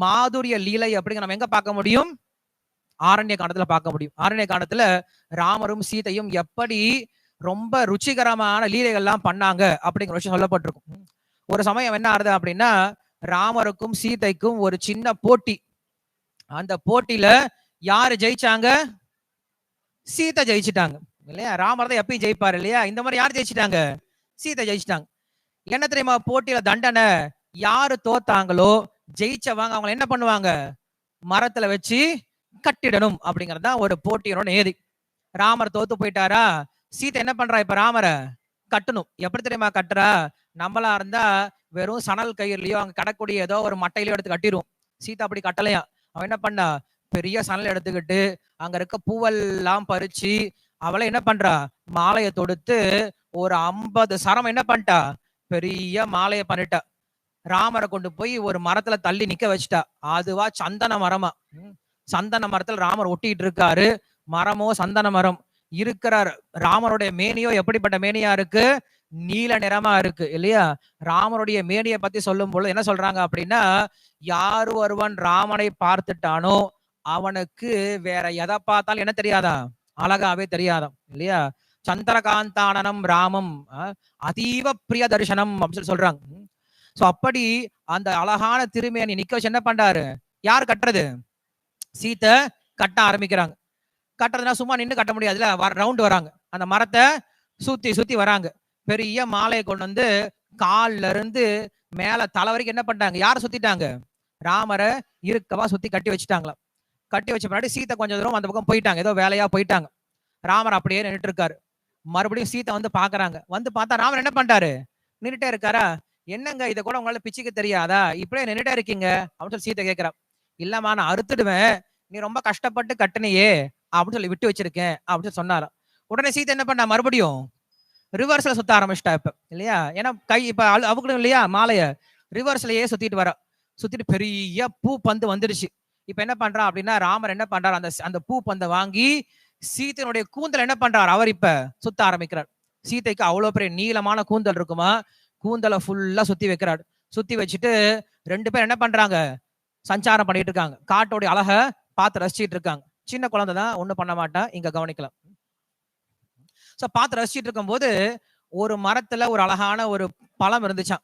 மாதுரிய லீலை அப்படிங்க நம்ம எங்க பார்க்க முடியும்? ஆரண்ய காண்டத்துல பார்க்க முடியும். ஆரண்ய காண்டத்துல ராமரும் சீதையும் எப்படி ரொம்ப ருச்சிகரமான லீலைகள்லாம் பண்ணாங்க அப்படிங்கிற விஷயம் சொல்லப்பட்டிருக்கும். ஒரு சமயம் என்ன ஆறுது அப்படின்னா, ராமருக்கும் சீதைக்கும் ஒரு சின்ன போட்டி. அந்த போட்டியில யாரு ஜெயிச்சாங்க? சீதை ஜெயிச்சிட்டாங்க இல்லையா? ராமர் தான் எப்பயும் ஜெயிப்பாரு இல்லையா? இந்த மாதிரி யார் ஜெயிச்சிட்டாங்க? சீதை ஜெயிச்சிட்டாங்க. என்ன தெரியுமா போட்டியில தண்டனை? யாரு தோத்தாங்களோ ஜெயிச்சவங்க அவங்க என்ன பண்ணுவாங்க? மரத்துல வச்சு கட்டிடணும் அப்படிங்கறதா ஒரு போட்டியோட நேதி. ராமர் தோத்து போயிட்டாரா, சீதை என்ன பண்றா? இப்ப ராமரை கட்டணும். எப்படி தெரியுமா கட்டுறா? நம்மளா இருந்தா வெறும் சணல் கயிறுலயோ அங்க கடக்கூடிய ஏதோ ஒரு மட்டையிலயோ எடுத்து கட்டிடும். சீதா அப்படி கட்டலையா. அவன் என்ன பண்ணா? பெரிய சணல் எடுத்துக்கிட்டு அங்க இருக்க பூவெல்லாம் பறிச்சு அவளை என்ன பண்றா? மாலையை தொடுத்து ஒரு 50 சரம் என்ன பண்ணிட்டா? பெரிய மாலையை பண்ணிட்டா. ராமரை கொண்டு போய் ஒரு மரத்துல தள்ளி நிக்க வச்சுட்டா. அதுவா சந்தன மரமா. சந்தன மரத்துல ராமர் ஒட்டிட்டு இருக்காரு. மரமோ சந்தன மரம். இருக்கிறார். ராமருடைய மேனியோ எப்படிப்பட்ட மேனியா இருக்கு? நீல நிறமா இருக்கு இல்லையா? ராமருடைய மேனியை பத்தி சொல்லும் பொழுது என்ன சொல்றாங்க அப்படின்னா, யாரு ஒருவன் ராமனை பார்த்துட்டானோ அவனுக்கு வேற எதை பார்த்தாலும் என்ன தெரியாதா? அழகாவே தெரியாதாம் இல்லையா? சந்திரகாந்தானனம் ராமம் அதீவ பிரிய தரிசனம் அப்படின்னு சொல்றாங்க. சோ அப்படி அந்த அழகான திருமேனி நிக்க வச்சு என்ன பண்றாரு? யார் கட்டுறது? சீத்தை கட்ட ஆரம்பிக்கிறாங்க. கட்டுறதுனா சும்மா நின்று கட்ட முடியாதுல, ரவுண்ட் வராங்க. அந்த மரத்தை சுத்தி சுத்தி வராங்க. பெரிய மாலையை கொண்டு வந்து கால்ல இருந்து மேல தலை வரைக்கும் என்ன பண்ணிட்டாங்க? யாரை சுத்திட்டாங்க? ராமரை இருக்கவா சுத்தி கட்டி வச்சுட்டாங்களாம். கட்டி வச்ச பின்னாடி சீத்தை கொஞ்சம் தூரம் அந்த பக்கம் போயிட்டாங்க. ஏதோ வேலையா போயிட்டாங்க. ராமர் அப்படியே நின்றுட்டு இருக்காரு. மறுபடியும் சீத்தை வந்து பாக்குறாங்க. வந்து பார்த்தா ராமர் என்ன பண்ணிட்டாரு? நின்றுட்டே இருக்காரா? என்னங்க இதை கூட உங்களால பிச்சுக்க தெரியாதா? இப்படியே நின்றுட்டே இருக்கீங்க அப்படின்னு சொல்லி சீத்தை கேட்கிறா. இல்லம்மா நான் அறுத்துடுவேன், நீ ரொம்ப கஷ்டப்பட்டு கட்டுனையே அப்படின்னு சொல்லி விட்டு வச்சிருக்கேன் அப்படின்னு சொன்னாராம். உடனே சீத்தை என்ன பண்ணா? மறுபடியும் ரிவர்ஸ்ல சுத்த ஆரம்பிச்சிட்டா இப்ப இல்லையா? ஏன்னா கை இப்ப அவுக்கணும் இல்லையா? மாலைய ரிவர்ஸ்லயே சுத்திட்டு வர. சுத்திட்டு பெரிய பூ பந்து வந்துடுச்சு. இப்ப என்ன பண்றா அப்படின்னா, ராமர் என்ன பண்றாரு? அந்த பூ பந்தை வாங்கி சீத்தையினுடைய கூந்தல் என்ன பண்றாரு? அவர் இப்ப சுத்த ஆரம்பிக்கிறார். சீத்தைக்கு அவ்வளவு பெரிய நீளமான கூந்தல் இருக்குமா? கூந்தலை ஃபுல்லா சுத்தி வைக்கிறாரு. சுத்தி வச்சுட்டு 2 பேர் என்ன பண்றாங்க? சஞ்சாரம் பண்ணிட்டு இருக்காங்க. காட்டோடைய அழக பார்த்து ரசிச்சிட்டு இருக்காங்க. சின்ன குழந்தை தான், ஒண்ணும் பண்ண மாட்டா. இங்க கவனிக்கலாம். சோ பார்த்து ரசிச்சிட்டு இருக்கும் போது ஒரு மரத்துல ஒரு அழகான ஒரு பழம் இருந்துச்சாம்.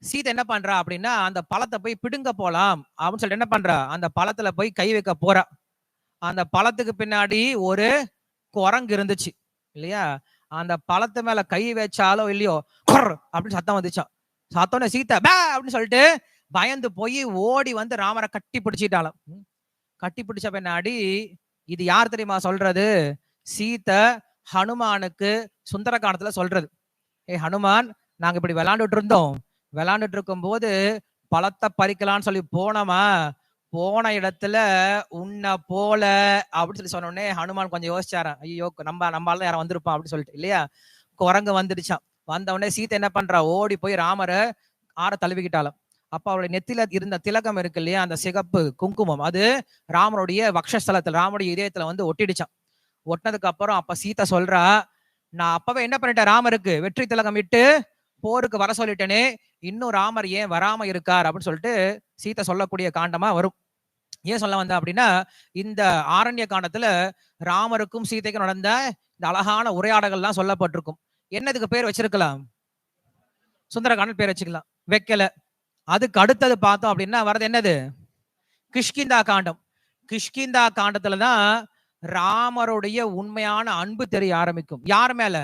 சீதை என்ன பண்றா அப்படின்னா, அந்த பழத்தை போய் பிடுங்க போலாம் அப்படின்னு சொல்லிட்டு என்ன பண்றா? அந்த பழத்துல போய் கை வைக்க போறா. அந்த பழத்துக்கு பின்னாடி ஒரு குரங்கு இருந்துச்சு இல்லையா? அந்த பழத்து மேல கை வச்சாலோ இல்லையோ அப்படின்னு சத்தம் வந்துச்சான். சத்தோட சீத்தை பே அப்படின்னு சொல்லிட்டு பயந்து போய் ஓடி வந்து ராமரை கட்டி பிடிச்சிட்டாலும். கட்டி பிடிச்ச பின்னாடி இது யார் தெரியுமா சொல்றது? சீத்தை ஹனுமானுக்கு சுந்தரகாண்டத்துல சொல்றது. ஹனுமான், நாங்க இப்படி விளையாண்டுட்டு இருந்தோம். விளையாண்டுட்டு இருக்கும் போது பழத்தை பறிக்கலான்னு சொல்லி போனோமா, போன இடத்துல உன்னை போல அப்படின்னு சொல்லி சொன்ன உடனே ஹனுமான் கொஞ்சம் யோசிச்சாராம். ஐயோ நம்மளால யாரும் வந்திருப்பான் அப்படின்னு சொல்லிட்டு இல்லையா? குரங்கு வந்துடுச்சான். வந்த உடனே சீத்தை என்ன பண்றா? ஓடி போய் ராமரை ஆற தழுவிக்கிட்டாலும். அப்ப அவருடைய நெத்தில இருந்த திலகம் இருக்கு இல்லையா? அந்த சிகப்பு குங்குமம் அது ராமருடைய வக்ஷஸ்தலத்துல, ராமருடைய இதயத்துல வந்து ஒட்டிடுச்சான். ஒட்டினதுக்கு அப்புறம் அப்ப சீத்தை சொல்றா, நான் அப்பவே என்ன பண்ணிட்டேன்? ராமருக்கு வெற்றி திலகம் இட்டு போருக்கு வர சொல்லிட்டேனே, இன்னும் ராமர் ஏன் வராம இருக்கார் அப்படின்னு சொல்லிட்டு சீத்தை சொல்லக்கூடிய காண்டமா வரும். ஏன் சொல்ல வந்த அப்படின்னா, இந்த ஆரண்ய காண்டத்துல ராமருக்கும் சீதைக்கும் நடந்த இந்த அழகான உரையாடல்கள்லாம் சொல்லப்பட்டிருக்கும். என்னதுக்கு பேர் வச்சிருக்கலாம்? சுந்தரகாண்டம் பேர் வச்சுக்கலாம். வைக்கல. அதுக்கு அடுத்தது பார்த்தோம் அப்படின்னா வரது என்னது? கிஷ்கிந்தா காண்டம். கிஷ்கிந்தா காண்டத்துலதான் ராமருடைய உண்மையான அன்பு தெரிய ஆரம்பிக்கும். யார் மேல?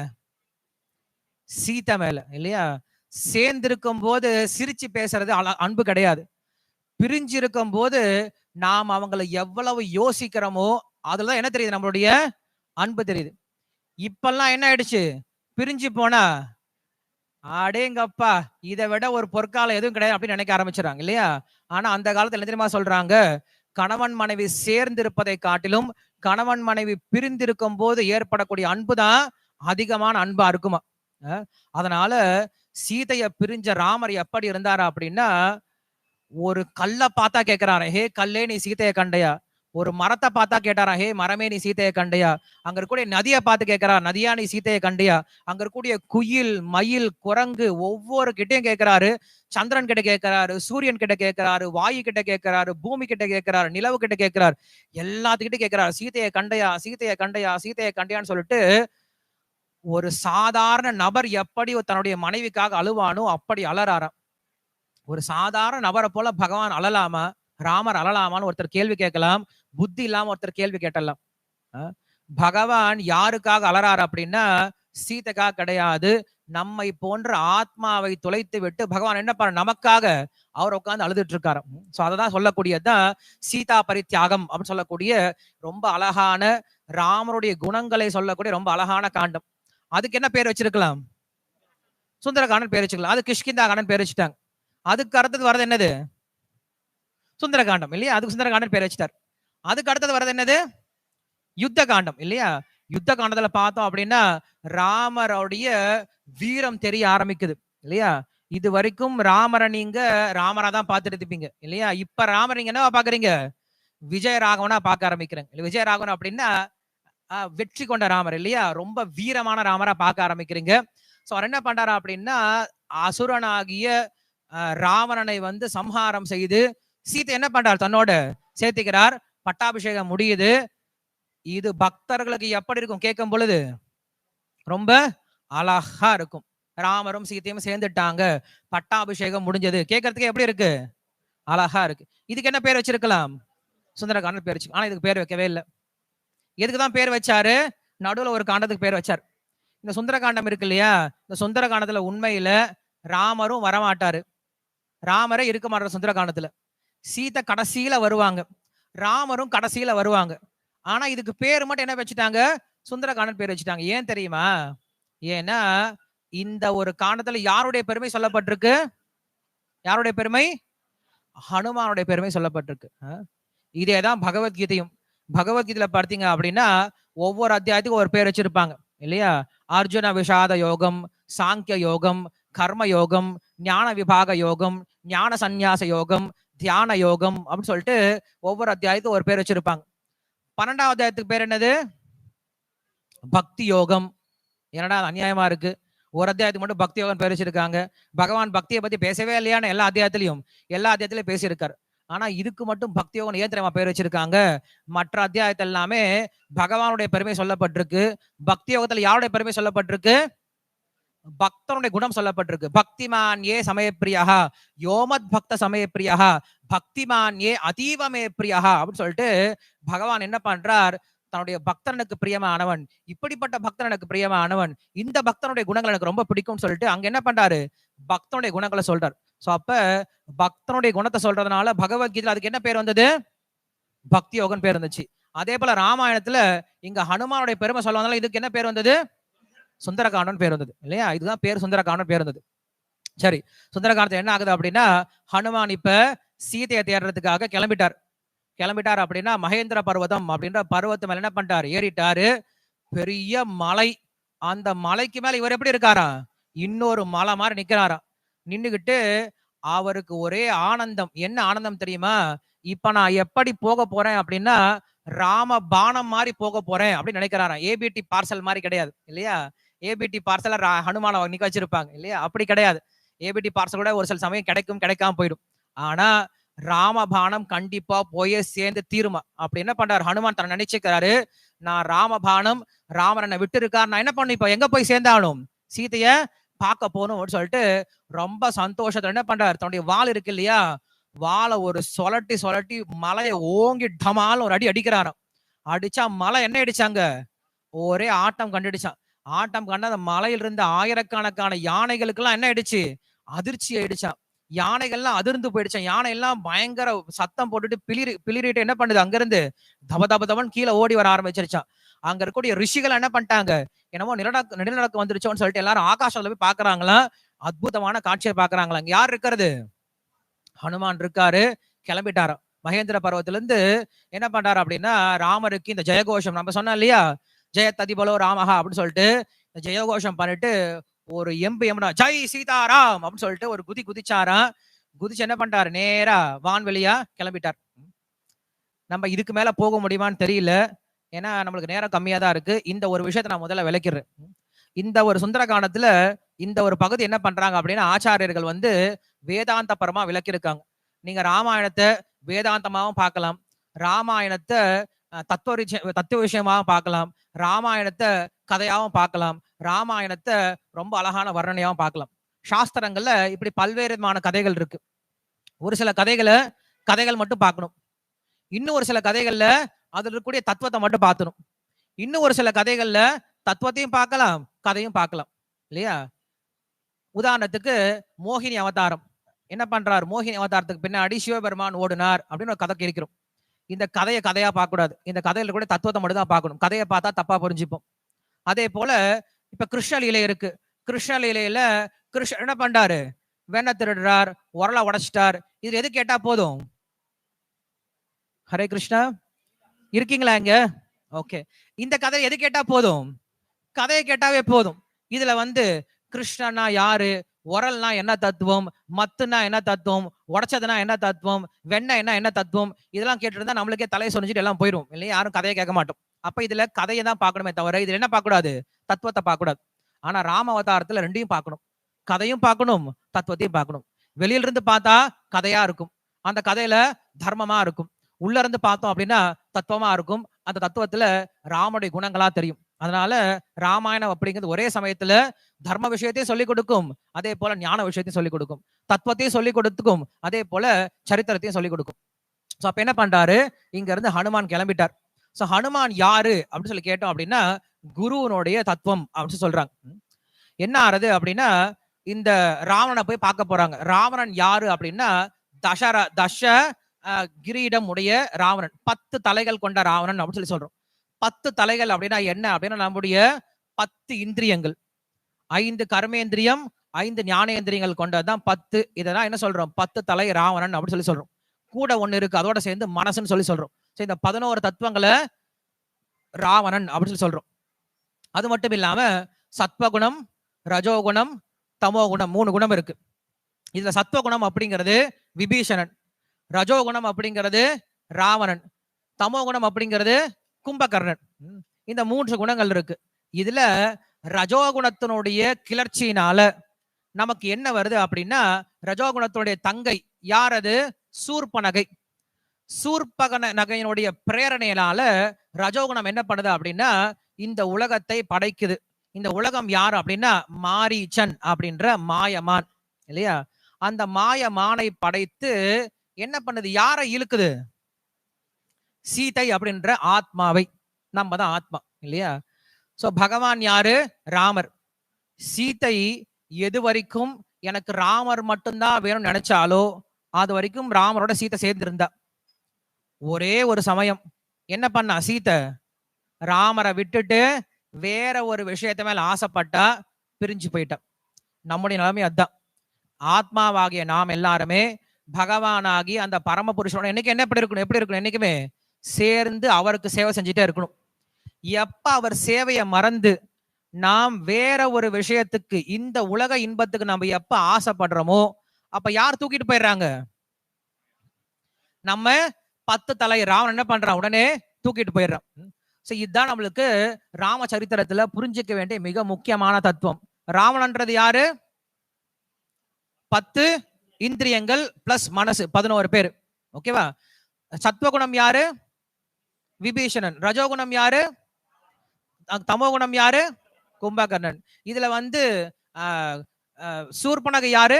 சீதை மேல இல்லையா? சேர்ந்திருக்கும் போது சிரிச்சு பேசுறது அன்பு கிடையாது. பிரிஞ்சிருக்கும் போது நாம் அவங்களை எவ்வளவு யோசிக்கிறோமோ அதுலதான் என்ன தெரியுது? நம்மளுடைய அன்பு தெரியுது. இப்பெல்லாம் என்ன ஆயிடுச்சு? பிரிஞ்சு போனா அடேங்கப்பா, இதை விட ஒரு பொற்காலம் எதுவும் கிடையாது அப்படின்னு நினைக்க ஆரம்பிச்சிடறாங்க இல்லையா? ஆனா அந்த காலத்துல என்ன தெரியுமா சொல்றாங்க? கணவன் மனைவி சேர்ந்திருப்பதை காட்டிலும் கணவன் மனைவி பிரிந்திருக்கும் போது ஏற்படக்கூடிய அன்பு தான் அதிகமான அன்பா இருக்குமா. அதனால சீதைய பிரிஞ்ச ராமர் எப்படி இருந்தாரா அப்படின்னா, ஒரு கல்ல பார்த்தா கேட்கிறாரு, ஹே கல்லே நீ சீதையை கண்டையா? ஒரு மரத்தை பார்த்தா கேட்டாரா, ஹே மரமே நீ சீதையை கண்டையா? அங்க இருக்கக்கூடிய நதியை பார்த்து கேட்கிறார், நதியா நீ சீதையை கண்டியா? அங்க இருக்கக்கூடிய குயில், மயில், குரங்கு ஒவ்வொரு கிட்டையும் கேட்கிறாரு. சந்திரன் கிட்ட கேட்கிறாரு, சூரியன் கிட்ட கேட்கிறாரு, வாயு கிட்ட கேட்கிறாரு, பூமி கிட்ட கேட்கிறாரு, நிலவு கிட்ட கேட்கிறாரு, எல்லாத்துக்கிட்ட கேட்கிறாரு, சீதையை கண்டையா, சீதையை கண்டையா, சீதையை கண்டையான்னு சொல்லிட்டு ஒரு சாதாரண நபர் எப்படி தன்னுடைய மனைவிக்காக அழுவானோ அப்படி அலறாராம். ஒரு சாதாரண நபரை போல பகவான் அழலாமா, ராமர் அழலாமான்னு ஒருத்தர் கேள்வி கேட்கலாம். புத்தி இல்லாம ஒருத்தர் கேள்வி கேட்டலாம். பகவான் யாருக்காக அலறாரு அப்படின்னா சீதைக்காக கிடையாது. நம்மை போன்ற ஆத்மாவை தொலைத்து விட்டு பகவான் என்ன பண்ண நமக்காக அவர் உட்கார்ந்து அழுதுட்டு இருக்காரு. சோ அததான் சொல்லக்கூடியதுதான் சீதா பரித்தியாகம் அப்படின்னு சொல்லக்கூடிய ரொம்ப அழகான ராமருடைய குணங்களை சொல்லக்கூடிய ரொம்ப அழகான காண்டம். அதுக்கு என்ன பேர் வச்சிருக்கலாம்? சுந்தரகாண்டன் பேர் வச்சுக்கலாம். அது கிஷ்கிந்தா காண்டன் பேர் வச்சுட்டாங்க. அதுக்கு அடுத்தது வரது என்னது? சுந்தரகாண்டம் இல்லையா? அதுக்கு சுந்தரகாண்டன் பேர் வச்சுட்டார். அதுக்கு அடுத்தது வரது என்னது? யுத்த காண்டம் இல்லையா? யுத்த காண்டத்துல பார்த்தோம் அப்படின்னா ராமருடைய வீரம் தெரிய ஆரம்பிக்குது இல்லையா? இது வரைக்கும் ராமரை நீங்க ராமரா தான் பார்த்துட்டு இருப்பீங்க இல்லையா? இப்ப ராமர் நீங்க என்னவா பாக்குறீங்க? விஜயராகவனா பார்க்க ஆரம்பிக்கிறேன். விஜயராகவன் அப்படின்னா வெற்றி கொண்ட ராமர் இல்லையா? ரொம்ப வீரமான ராமரா பார்க்க ஆரம்பிக்கிறீங்க. சோ அவர் என்ன பண்றாரா அப்படின்னா அசுரனாகிய ராவணனை வந்து சம்ஹாரம் செய்து சீதை என்ன பண்றார்? தன்னோட சேர்த்துக்கிறார். பட்டாபிஷேகம் முடியுது. இது பக்தர்களுக்கு எப்படி இருக்கும் கேட்கும் பொழுது? ரொம்ப அழகா இருக்கும். ராமரும் சீதையும் சேர்ந்துட்டாங்க, பட்டாபிஷேகம் முடிஞ்சது, கேட்கறதுக்கு எப்படி இருக்கு? அழகா இருக்கு. இதுக்கு என்ன பேர் வச்சிருக்கலாம்? சுந்தரகாண்டன் பேர் வச்சு. ஆனா இதுக்கு பேர் வைக்கவே இல்லை. எதுக்குதான் பேர் வச்சாரு? நடுவுல ஒரு காண்டத்துக்கு பேர் வச்சார். இந்த சுந்தரகாண்டம் இருக்கு இல்லையா? இந்த சுந்தரகாண்டத்துல உண்மையில ராமரும் வரமாட்டாரு, ராமரே இருக்க மாட்டார் சுந்தரகாண்டத்துல. சீதை கடைசியில வருவாங்க, ராமரும் கடைசியில வருவாங்க. ஆனா இதுக்கு பேர் மட்டும் என்ன வச்சுட்டாங்க? சுந்தரகாண்டன் பேர் வச்சுட்டாங்க. ஏன் தெரியுமா? ஏன்னா இந்த ஒரு காண்டத்துல யாருடைய பெருமை சொல்லப்பட்டிருக்கு? யாருடைய பெருமை? ஹனுமானுடைய பெருமை சொல்லப்பட்டிருக்கு. இதேதான் பகவத்கீதையும். பகவத்கீதையில பார்த்தீங்க அப்படின்னா ஒவ்வொரு அத்தியாயத்துக்கும் ஒரு பேர் வச்சிருப்பாங்க இல்லையா? அர்ஜுன விஷாத யோகம், சாங்கிய யோகம், கர்ம யோகம், ஞான விபாக யோகம், ஞான சந்நியாச யோகம், தியான யோகம் அப்படின்னு சொல்லிட்டு ஒவ்வொரு அத்தியாயத்துக்கும் ஒரு பேர் வச்சிருப்பாங்க. 12ஆம் அத்தியாயத்துக்கு பேர் என்னது? பக்தி யோகம். என்னடா அநியாயமா இருக்கு, ஒரு அத்தியாயத்துக்கு மட்டும் பக்தி யோகம் பேர் வச்சிருக்காங்க. பகவான் பக்தியை பத்தி பேசவே இல்லையான்னு எல்லா அத்தியாயத்திலையும் பேசியிருக்காரு. ஆனா இதுக்கு மட்டும் பக்தி யோகம் ஏன் தெரியுமா பேர் வச்சிருக்காங்க? மற்ற அத்தியாயத்தில் எல்லாமே பகவானுடைய பெருமை சொல்லப்பட்டிருக்கு. பக்தி யோகத்துல யாருடைய பெருமை சொல்லப்பட்டிருக்கு? பக்தனுடைய குணம் சொல்லப்பட்டிருக்கு. பக்திமான் ஏ சமயப்பிரியா, யோமத் பக்த சமயப்பிரியா, பக்திமான் ஏ அதீவமே பிரியா அப்படின்னு சொல்லிட்டு பகவான் என்ன பண்றார்? தன்னுடைய பக்தனுக்கு பிரியமானவன், இப்படிப்பட்ட பக்தன் எனக்கு பிரியமானவன், இந்த பக்தனுடைய குணங்கள் எனக்கு ரொம்ப பிடிக்கும்னு சொல்லிட்டு அங்க என்ன பண்றாரு? பக்தனுடைய குணங்களை சொல்றார். சோ அப்ப பக்தனுடைய குணத்தை சொல்றதுனால பகவத்கீதையில அதுக்கு என்ன பேர் வந்தது? பக்தி யோகன் பேர் இருந்துச்சு. அதே போல ராமாயணத்துல இங்க ஹனுமானுடைய பெருமை சொல்லுவதால இதுக்கு என்ன பேர் வந்தது? சுந்தரகாண்டன் பேர் வந்தது இல்லையா? இதுதான் பேர், சுந்தரகாண்டன் பேர் வந்தது. சரி, சுந்தரகாண்டத்துல என்ன ஆகுது அப்படின்னா ஹனுமான் இப்ப சீதையை தேடுறதுக்காக கிளம்பிட்டார் அப்படின்னா மகேந்திர பர்வதம் அப்படின்ற பர்வத்து மேல என்ன பண்ணிட்டாரு? ஏறிட்டாரு. பெரிய மலை. அந்த மலைக்கு மேல இவர் எப்படி இருக்காரா? இன்னொரு மலை மாதிரி நிக்கிறாரா. நின்னுகிட்டு அவருக்கு ஒரே ஆனந்தம். என்ன ஆனந்தம் தெரியுமா? இப்ப நான் எப்படி போக போறேன் அப்படின்னா ராம பானம் மாதிரி போக போறேன் அப்படின்னு நினைக்கிறாராம். ஏபிடி பார்சல் மாதிரி கிடையாது இல்லையா? ஏபிடி பார்சல் ஹனுமான நிக்க வச்சிருப்பாங்க இல்லையா? அப்படி கிடையாது. ஏபிடி பார்சல் கூட ஒரு சில சமயம் கிடைக்கும், கிடைக்காம போயிடும். ஆனா ராமபானம் கண்டிப்பா போய் சேர்ந்து தீருமா. அப்படி என்ன பண்றாரு ஹனுமான்? தன்னை நினைச்சுக்கிறாரு, நான் ராமபானம், ராமர் என்னை விட்டு இருக்கார், நான் என்ன பண்ண இப்ப எங்க போய் சேர்ந்தாலும் சீதைய பார்க்க போகணும் அப்படின்னு சொல்லிட்டு ரொம்ப சந்தோஷத்துல என்ன பண்றாரு? தன்னுடைய வாள் இருக்கு இல்லையா, வாளை ஒரு சொலட்டி மலையை ஓங்கி டமாலும் ஒரு அடி அடிக்கிறாராம். அடிச்சா மலை என்ன அடிச்சாங்க? ஒரே ஆட்டம் கண்டுடிச்சான். ஆட்டம் கண்டு அந்த மலையில இருந்து ஆயிரக்கணக்கான யானைகளுக்கு எல்லாம் என்ன ஆயிடுச்சு? அதிர்ச்சி ஆயிடுச்சான். யானைகள்லாம் அதிர்ந்து போயிடுச்சான். யானை எல்லாம் பயங்கர சத்தம் போட்டுட்டு பிளிரிட்டு என்ன பண்ணுது? அங்கிருந்து தபன் கீழே ஓடி வர ஆரம்பிச்சிருச்சான். அங்க இருக்கக்கூடிய ரிஷிகள் என்ன பண்ணிட்டாங்க? என்னமோ நிலநடுக்கம் வந்துருச்சோன்னு சொல்லிட்டு எல்லாரும் ஆகாசத்துல போய் பாக்குறாங்களாம். அற்புதமான காட்சியை பாக்குறாங்களா. அங்க யார் இருக்கிறது? ஹனுமான் இருக்காரு. கிளம்பிட்டாரு. மகேந்திர பர்வத்துல இருந்து என்ன பண்றாரு அப்படின்னா, ராமருக்கு இந்த ஜெயகோஷம் நம்ம சொன்னோம் இல்லையா, ஜெயத்ததிபலோ ராமஹா அப்படின்னு சொல்லிட்டு இந்த ஜெயகோஷம் பண்ணிட்டு ஒரு எம்பு ஜெய் சீதாராம் அப்படின்னு சொல்லிட்டு ஒரு குதிச்சாராம். குதிச்சு என்ன பண்றாரு, நேரா வான்வெளியா கிளம்பிட்டார். நம்ம இதுக்கு மேல போக முடியுமான்னு தெரியல. ஏன்னா நம்மளுக்கு நேரம் கம்மியா தான் இருக்கு. இந்த ஒரு விஷயத்தை நான் முதல்ல விளக்கிறேன். இந்த ஒரு சுந்தரகாண்டத்துல இந்த ஒரு பகுதி என்ன பண்றாங்க அப்படின்னா, ஆச்சாரியர்கள் வந்து வேதாந்த பரமா விளக்கியிருக்காங்க. நீங்க ராமாயணத்தை வேதாந்தமாவும் பார்க்கலாம், ராமாயணத்தை தத்துவ விஷயமாவும் பார்க்கலாம், ராமாயணத்தை கதையாவும் பார்க்கலாம், ராமாயணத்தை ரொம்ப அழகான வர்ணனையாவும் பார்க்கலாம். சாஸ்திரங்கள்ல இப்படி பல்வேறு விதமான கதைகள் இருக்கு. ஒரு சில கதைகள் மட்டும் பார்க்கணும். இன்னும் ஒரு சில கதைகள்ல அதுல இருக்கக்கூடிய தத்துவத்தை மட்டும் பார்க்கணும். இன்னும் ஒரு சில கதைகள்ல தத்துவத்தையும் பார்க்கலாம், கதையும் பார்க்கலாம் இல்லையா. உதாரணத்துக்கு மோகினி அவதாரம் என்ன பண்றாரு, மோகினி அவதாரத்துக்கு பின்னாடி சிவபெருமான் ஓடுனார் அப்படின்னு ஒரு கதை கேட்கிறோம். இந்த கதையா பார்க்க கூடாது. இந்த கதையில கூட தத்துவத்தை மட்டும் தான் பார்க்கணும். கதையை பார்த்தா தப்பா புரிஞ்சுப்போம். அதே போல இப்ப கிருஷ்ண லீலை இருக்கு. கிருஷ்ண லீலையில கிருஷ்ணன் என்ன பண்றாரு, வெண்ண திருடுறார், உரலை உடைச்சிட்டார். இது எது கேட்டா போதும்? ஹரே கிருஷ்ணா, இருக்கீங்களா இங்க? ஓகே. இந்த கதை எது கேட்டா போதும்? கதையை கேட்டாவே போதும். இதுல வந்து கிருஷ்ணனா யாரு, உரல்னா என்ன தத்துவம், மத்துனா என்ன தத்துவம், உடைச்சதுனா என்ன தத்துவம், வெண்ணெய்னா என்ன தத்துவம், இதெல்லாம் கேட்டு இருந்தா நம்மளுக்கே தலையை சொரிஞ்சிட்டு எல்லாம் போயிடும் இல்லையா. யாரும் கதையை கேட்க மாட்டோம். அப்ப இதுல கதையை தான் பார்க்கணுமே தவிர இதுல என்ன பார்க்க கூடாது, தத்துவத்தை பார்க்க கூடாது. ஆனா ராம அவதாரத்துல ரெண்டையும் பார்க்கணும். கதையும் பார்க்கணும், தத்துவத்தையும் பார்க்கணும். வெளியில இருந்து பார்த்தா கதையா இருக்கும், அந்த கதையில தர்மமா இருக்கும். உள்ள இருந்து பார்த்தோம் அப்படின்னா தத்துவமா இருக்கும், அந்த தத்துவத்துல ராமனுடைய குணங்களா தெரியும். அதனால ராமாயணம் அப்படிங்கிறது ஒரே சமயத்துல தர்ம விஷயத்தையும் சொல்லிக் கொடுக்கும், அதே போல ஞான விஷயத்தையும் சொல்லிக் கொடுக்கும், தத்துவத்தையும் சொல்லிக் கொடுத்துக்கும், அதே போல சரித்திரத்தையும் சொல்லிக் கொடுக்கும். சோ அப்ப என்ன பண்றாரு, இங்க இருந்து ஹனுமான் கிளம்பிட்டார். சோ ஹனுமான் யாரு அப்படின்னு சொல்லி கேட்டோம் அப்படின்னா, குருவனுடைய தத்துவம் அப்படின்னு சொல்றாங்க. என்ன ஆறுது அப்படின்னா, இந்த ராவணனை போய் பார்க்க போறாங்க. ராவணன் யாரு அப்படின்னா, தச கிரீடம் உடைய ராவணன், 10 தலைகள் கொண்ட ராவணன் அப்படின்னு சொல்லி சொல்றோம். 10 தலைகள் அப்படின்னா என்ன அப்படின்னா, நம்முடைய 10 இந்திரியங்கள், 5 கர்மேந்திரியம், 5 ஞானேந்திரியங்கள் கொண்டதுதான் 10. இதெல்லாம் என்ன சொல்றோம், 10 தலை ராவணன் அப்படின்னு சொல்லி சொல்றோம். கூட ஒண்ணு இருக்கு, அதோட சேர்ந்து மனசுன்னு சொல்லி சொல்றோம். இந்த 11 தத்துவங்களை ராவணன் அப்படின்னு சொல்லி சொல்றோம். அது மட்டும் இல்லாம சத்வகுணம், ரஜோகுணம், தமோகுணம் 3 குணம் இருக்கு. இதுல சத்வகுணம் அப்படிங்கிறது விபீஷணன், ரஜோகுணம் அப்படிங்கிறது ராவணன், தமோகுணம் அப்படிங்கிறது கும்பகர்ணன். இந்த 3 குணங்கள் இருக்கு. இதுல ரஜோகுணத்தினுடைய கிளர்ச்சியினால நமக்கு என்ன வருது அப்படின்னா, ரஜோகுணத்தினுடைய தங்கை யார், அது சூர்பனகை. சூர்பனகையினுடைய பிரேரணையினால ரஜோகுணம் என்ன பண்ணுது அப்படின்னா, இந்த உலகத்தை படைக்குது. இந்த உலகம் யார் அப்படின்னா, மாரீச்சன் அப்படின்ற மாயமான் இல்லையா. அந்த மாயமானை படைத்து என்ன பண்ணுது, யாரை இழுக்குது, சீதை அப்படின்ற ஆத்மாவை. நம்ம தான் ஆத்மா இல்லையா. சோ பகவான் யாரு, ராமர். சீதை எது வரைக்கும் எனக்கு ராமர் மட்டும்தான் வேணும்னு நினைச்சாலோ அது வரைக்கும் ராமரோட சீதை சேர்ந்திருந்தா. ஒரே ஒரு சமயம் என்ன பண்ணா, சீதை ராமரை விட்டுட்டு வேற ஒரு விஷயத்த மேல ஆசைப்பட்டா, பிரிஞ்சு போயிட்டா. நம்முடைய நிலைமை அதுதான். ஆத்மாவாகிய நாம் எல்லாருமே பகவானாகி அந்த பரமபுருஷனோட என்னைக்கு என்ன எப்படி இருக்கணும், என்னைக்குமே சேர்ந்து அவருக்கு சேவை செஞ்சுட்டே இருக்கணும். எப்ப அவர் சேவையை மறந்து நாம் வேற ஒரு விஷயத்துக்கு, இந்த உலக இன்பத்துக்கு நம்ம எப்ப ஆசைப்படுறோமோ அப்ப யார் தூக்கிட்டு போயிடுறாங்க, நம்ம 10 தலை ராவணன் என்ன பண்றான், உடனே தூக்கிட்டு போயிடுறான். சோ இதுதான் நம்மளுக்கு ராம சரித்திரத்துல புரிஞ்சிக்க வேண்டிய மிக முக்கியமான தத்துவம். ராவணன்றது யாரு, 10 இந்திரியங்கள் பிளஸ் மனசு, 11 பேர். ஓகேவா. சத்வகுணம் யாரு, விபீஷணன். ரஜோகுணம் யாரு, தமோகுணம் யாரு, கும்பகர்ணன். இதுல வந்து சூர்பனகை யாரு,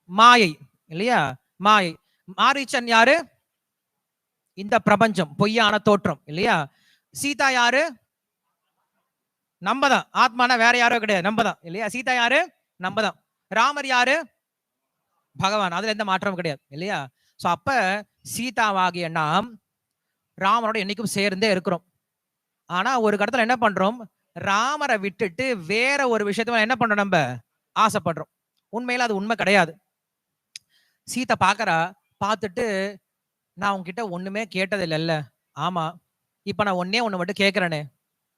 மாயை இல்லையா, மாயை. மாரீச்சன் யாரு, இந்த பிரபஞ்சம், பொய்யான தோற்றம் இல்லையா. சீதா யாரு, நம்பதான். ஆத்மானா வேற யாரோ கிடையாது, நம்பதான் இல்லையா. சீதா யாரு, நம்பதான். ராமர் யாரு, பகவான். அதுல எந்த மாற்றமும் கிடையாது இல்லையா. சோ அப்ப சீதாவாகிய நாம் ராமரோட என்னைக்கும் சேர்ந்தே இருக்கிறோம். ஆனா ஒரு கடத்துல என்ன பண்றோம், ராமரை விட்டுட்டு வேற ஒரு விஷயத்த என்ன பண்றோம், நம்ம ஆசைப்படுறோம். உண்மையில அது உண்மை கிடையாது. சீத்தை பாக்குறா, பார்த்துட்டு நான் உன்கிட்ட ஒண்ணுமே கேட்டது இல்லைல்ல. ஆமா, இப்ப நான் ஒண்ணே ஒண்ணு மட்டும் கேட்கிறேனே.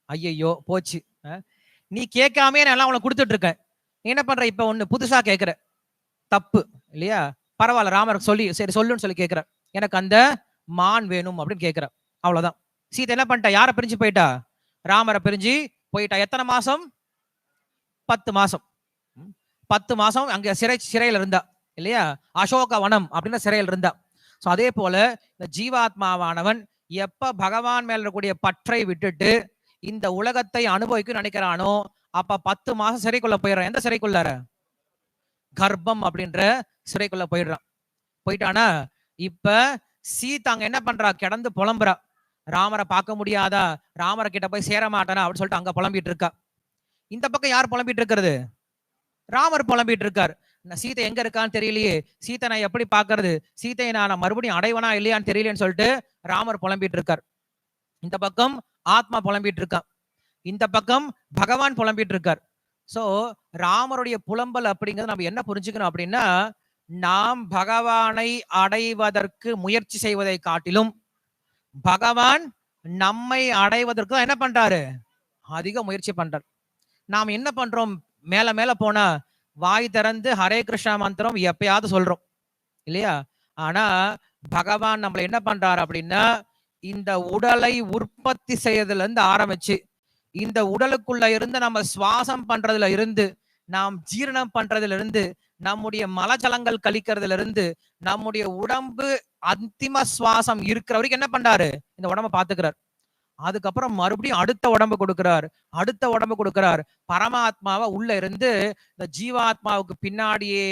ஐயையோ போச்சு. நீ கேட்காமயே நான் எல்லாம் உனக்கு கொடுத்துட்டு இருக்கேன். நீ என்ன பண்ற, இப்ப ஒண்ணு புதுசா கேட்கிற. தப்பு இல்லையா? பரவாயில்ல, ராமர் சொல்லி சரி சொல்லுன்னு சொல்லி கேட்கிற. எனக்கு அந்த மான் வேணும் அப்படின்னு கேட்கிற. அவ்வளவுதான். சீதை என்ன பண்ணிட்டா, யாரை பிரிஞ்சு போயிட்டா? ராமரை பிரிஞ்சு போயிட்டா. எத்தனை மாசம்? 10 மாசம். 10 மாசம் அங்க சிறையில இருந்தா இல்லையா? அசோக வனம் அப்படின்னு சிறையில் இருந்தா. சோ அதே போல இந்த ஜீவாத்மாவானவன் எப்ப பகவான் மேல இருக்கக்கூடிய பற்றை விட்டுட்டு இந்த உலகத்தை அனுபவிக்க நினைக்கிறானோ அப்ப 10 மாசம் சிறைக்குள்ள போயிடுறான். எந்த சிறைக்குள்ளார? கர்ப்பம் அப்படின்ற சிறைக்குள்ள போயிடுறான். போயிட்டானா இப்ப சீதா அங்க என்ன பண்றா? கிடந்து புலம்புறா. ராமரை பார்க்க முடியாதா, ராமரை கிட்ட போய் சேர மாட்டானா அப்படின்னு சொல்லிட்டு அங்க புலம்பிட்டு இருக்கா. இந்த பக்கம் யார் புலம்பிட்டு இருக்கிறது? ராமர் புலம்பிட்டு இருக்காரு. சீதை எங்க இருக்கான்னு தெரியலையே, சீதை நான் எப்படி பாக்குறது, சீதையை நான் மறுபடியும் அடைவனா இல்லையான்னு தெரியலன்னு சொல்லிட்டு ராமர் புலம்பிட்டு இருக்கார். இந்த பக்கம் ஆத்மா புலம்பிட்டு இருக்கான், இந்த பக்கம் பகவான் புலம்பிட்டு இருக்கார். சோ ராமருடைய புலம்பல் அப்படிங்கிறது நம்ம என்ன புரிஞ்சுக்கணும் அப்படின்னா, நாம் பகவானை அடைவதற்கு முயற்சி செய்வதை காட்டிலும் பகவான் நம்மை அடைவதற்கு என்ன பண்றாரு? அதிக முயற்சி பண்றார். நாம் என்ன பண்றோம்? மேல மேல போனா வாய் திறந்து ஹரே கிருஷ்ணா மந்திரம் எப்பயாவது சொல்றோம் இல்லையா? ஆனா பகவான் நம்மள என்ன பண்றாரு அப்படின்னா, இந்த உடலை உற்பத்தி செய்யறதுல இருந்து ஆரம்பிச்சு இந்த உடலுக்குள்ள இருந்து நம்ம சுவாசம் பண்றதுல இருந்து நாம் ஜீரணம் பண்றதுல இருந்து நம்முடைய மலஜலங்கள் கழிக்கிறதுல இருந்து நம்முடைய உடம்பு அந்திம சுவாசம் இருக்கிற வரைக்கும் என்ன பண்றாரு? இந்த உடம்ப பாத்துக்கிறார். அதுக்கப்புறம் மறுபடியும் அடுத்த உடம்பு கொடுக்கிறார், அடுத்த உடம்பு கொடுக்கிறார். பரமாத்மாவை உள்ள இருந்து இந்த ஜீவாத்மாவுக்கு பின்னாடியே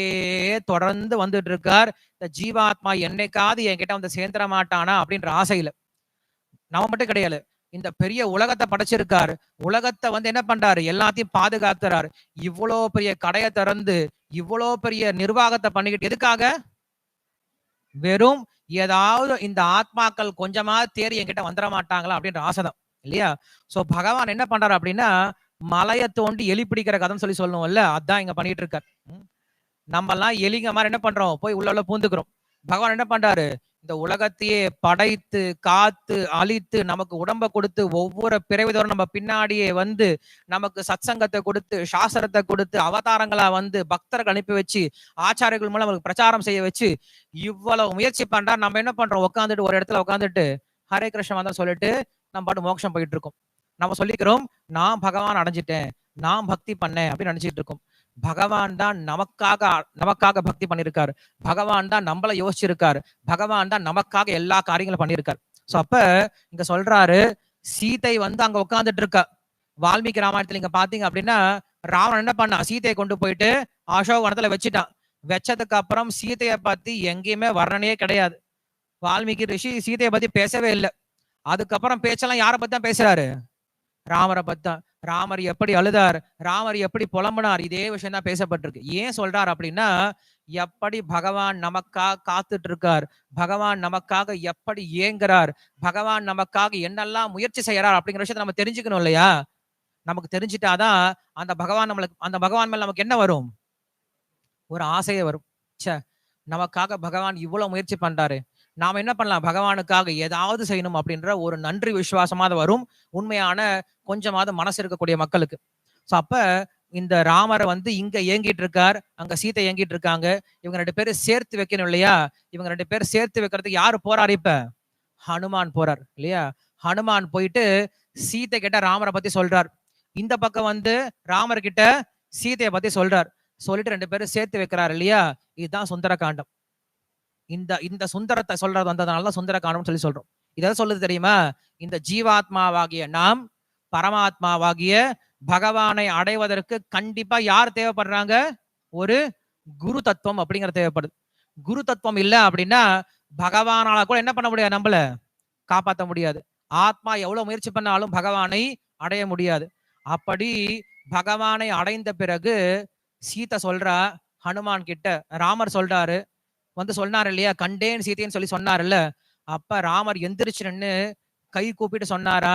தொடர்ந்து வந்துட்டு இருக்கார். இந்த ஜீவாத்மா என்னைக்காவது என்கிட்ட வந்து சேர்ந்துட மாட்டானா அப்படின்ற ஆசையில. நம்ம மட்டும் கிடையாது, இந்த பெரிய உலகத்தை படைச்சிருக்காரு. உலகத்தை வந்து என்ன பண்றாரு? எல்லாத்தையும் பாதுகாத்துறாரு. இவ்வளோ பெரிய கடையை திறந்து இவ்வளோ பெரிய நிர்வாகத்தை பண்ணிக்கிட்டு எதுக்காக? வெறும் ஏதாவது இந்த ஆத்மாக்கள் கொஞ்சமா தேறி என்கிட்ட வந்துட மாட்டாங்களா அப்படின்ற ஆசைதான் இல்லையா? சோ பகவான் என்ன பண்றாரு அப்படின்னா, மலையை தோண்டி எலி பிடிக்கிற கதைன்னு சொல்லி சொல்லணும்ல, அதான் இங்க பண்ணிட்டு இருக்காரு. நம்ம எல்லாம் எலிங்க மாதிரி என்ன பண்றோம்? போய் உள்ள பூந்துக்கிறோம். பகவான் என்ன பண்றாரு? இந்த உலகத்தையே படைத்து காத்து அழித்து நமக்கு உடம்ப கொடுத்து ஒவ்வொரு பிறவிதோறும் நம்ம பின்னாடியே வந்து நமக்கு சத்சங்கத்தை கொடுத்து சாஸ்திரத்தை கொடுத்து அவதாரங்களா வந்து பக்தர்கள் அனுப்பி வச்சு ஆச்சாரியர்கள் மூலம் நமக்கு பிரச்சாரம் செய்ய வச்சு இவ்வளவு முயற்சி பண்றா. நம்ம என்ன பண்றோம்? உட்காந்துட்டு ஒரு இடத்துல உட்காந்துட்டு ஹரே கிருஷ்ணா தான் சொல்லிட்டு நம்ம பாட்டு மோட்சம் போயிட்டு இருக்கோம். நம்ம சொல்லிக்கிறோம், நான் பகவான் அடைஞ்சிட்டேன், நான் பக்தி பண்ணேன் அப்படின்னு நினைச்சிட்டு இருக்கோம். பகவான் தான் நமக்காக பக்தி பண்ணிருக்காரு. பகவான் தான் நம்மள யோசிச்சிருக்காரு. பகவான் தான் நமக்காக எல்லா காரியங்களும் பண்ணிருக்காரு. சோ அப்ப இங்க சொல்றாரு, சீதை வந்து அங்க உட்கார்ந்துட்டு இருக்கா. வால்மீகி ராமாயணத்துல இங்க பாத்தீங்க அப்படின்னா, ராவணன் என்ன பண்ணா? சீதையை கொண்டு போயிட்டு அசோகவனத்துல வச்சுட்டான். வச்சதுக்கு அப்புறம் சீதையை பத்தி எங்கேயுமே வர்ணனையே கிடையாது. வால்மீகி ரிஷி சீதையை பத்தி பேசவே இல்லை. அதுக்கப்புறம் பேச்செல்லாம் யாரை பத்தி தான் பேசுறாரு? ராமரை பத்தி தான். ராமர் எப்படி அழுதார், ராமர் எப்படி புலம்புனார், இதே விஷயம் தான் பேசப்பட்டிருக்கு. ஏன் சொல்றார் அப்படின்னா, எப்படி பகவான் நமக்காக காத்துட்டு இருக்கார், பகவான் நமக்காக எப்படி ஏங்குறார், பகவான் நமக்காக என்னெல்லாம் முயற்சி செய்யறார் அப்படிங்கிற விஷயத்தை நம்ம தெரிஞ்சுக்கணும் இல்லையா? நமக்கு தெரிஞ்சிட்டாதான் அந்த பகவான் மேல நமக்கு என்ன வரும்? ஒரு ஆசையே வரும். சே, நமக்காக பகவான் இவ்வளவு முயற்சி பண்றாரு, நாம என்ன பண்ணலாம்? பகவானுக்காக ஏதாவது செய்யணும் அப்படின்ற ஒரு நன்றி விசுவாசமாவது வரும், உண்மையான கொஞ்சமாவது மனசு இருக்கக்கூடிய மக்களுக்கு. சோ அப்ப இந்த ராமரை வந்து இங்க ஏங்கிட்டு இருக்கார், அங்க சீதை ஏங்கிட்டு இருக்காங்க. இவங்க 2 பேரும் சேர்த்து வைக்கணும் இல்லையா? இவங்க 2 பேரும் சேர்த்து வைக்கிறதுக்கு யாரு போறாரு? இப்ப ஹனுமான் போறார் இல்லையா? ஹனுமான் போயிட்டு சீதை கிட்ட ராமரை பத்தி சொல்றார். இந்த பக்கம் வந்து ராமர் கிட்ட சீதையை பத்தி சொல்றார். சொல்லிட்டு 2 பேரும் சேர்த்து வைக்கிறார் இல்லையா? இதுதான் சுந்தர காண்டம். இந்த சுந்தரத்தை சொல்றது வந்ததுனால சுந்தர காண்டம் சொல்லி சொல்றோம். இதை சொல்லுது தெரியுமா? இந்த ஜீவாத்மாவாகிய நாம் பரமாத்மாவாகிய பகவானை அடைவதற்கு கண்டிப்பா யார் தேவைப்படுறாங்க? ஒரு குரு தத்துவம் அப்படிங்கிற தேவைப்படுது. குரு தத்துவம் இல்ல அப்படின்னா பகவானால கூட என்ன பண்ண முடியாது? நம்மள காப்பாற்ற முடியாது. ஆத்மா எவ்வளவு முயற்சி பண்ணாலும் பகவானை அடைய முடியாது. அப்படி பகவானை அடைந்த பிறகு சீதை சொல்றா ஹனுமான் கிட்ட, ராமர் சொல்றாரு வந்து சொன்னார் இல்லையா, கண்டேன் சீதைன்னு சொல்லி சொன்னார்ல. அப்ப ராமர் எந்திரிச்சு நின்னு கை கூப்பிட்டு சொன்னாரா,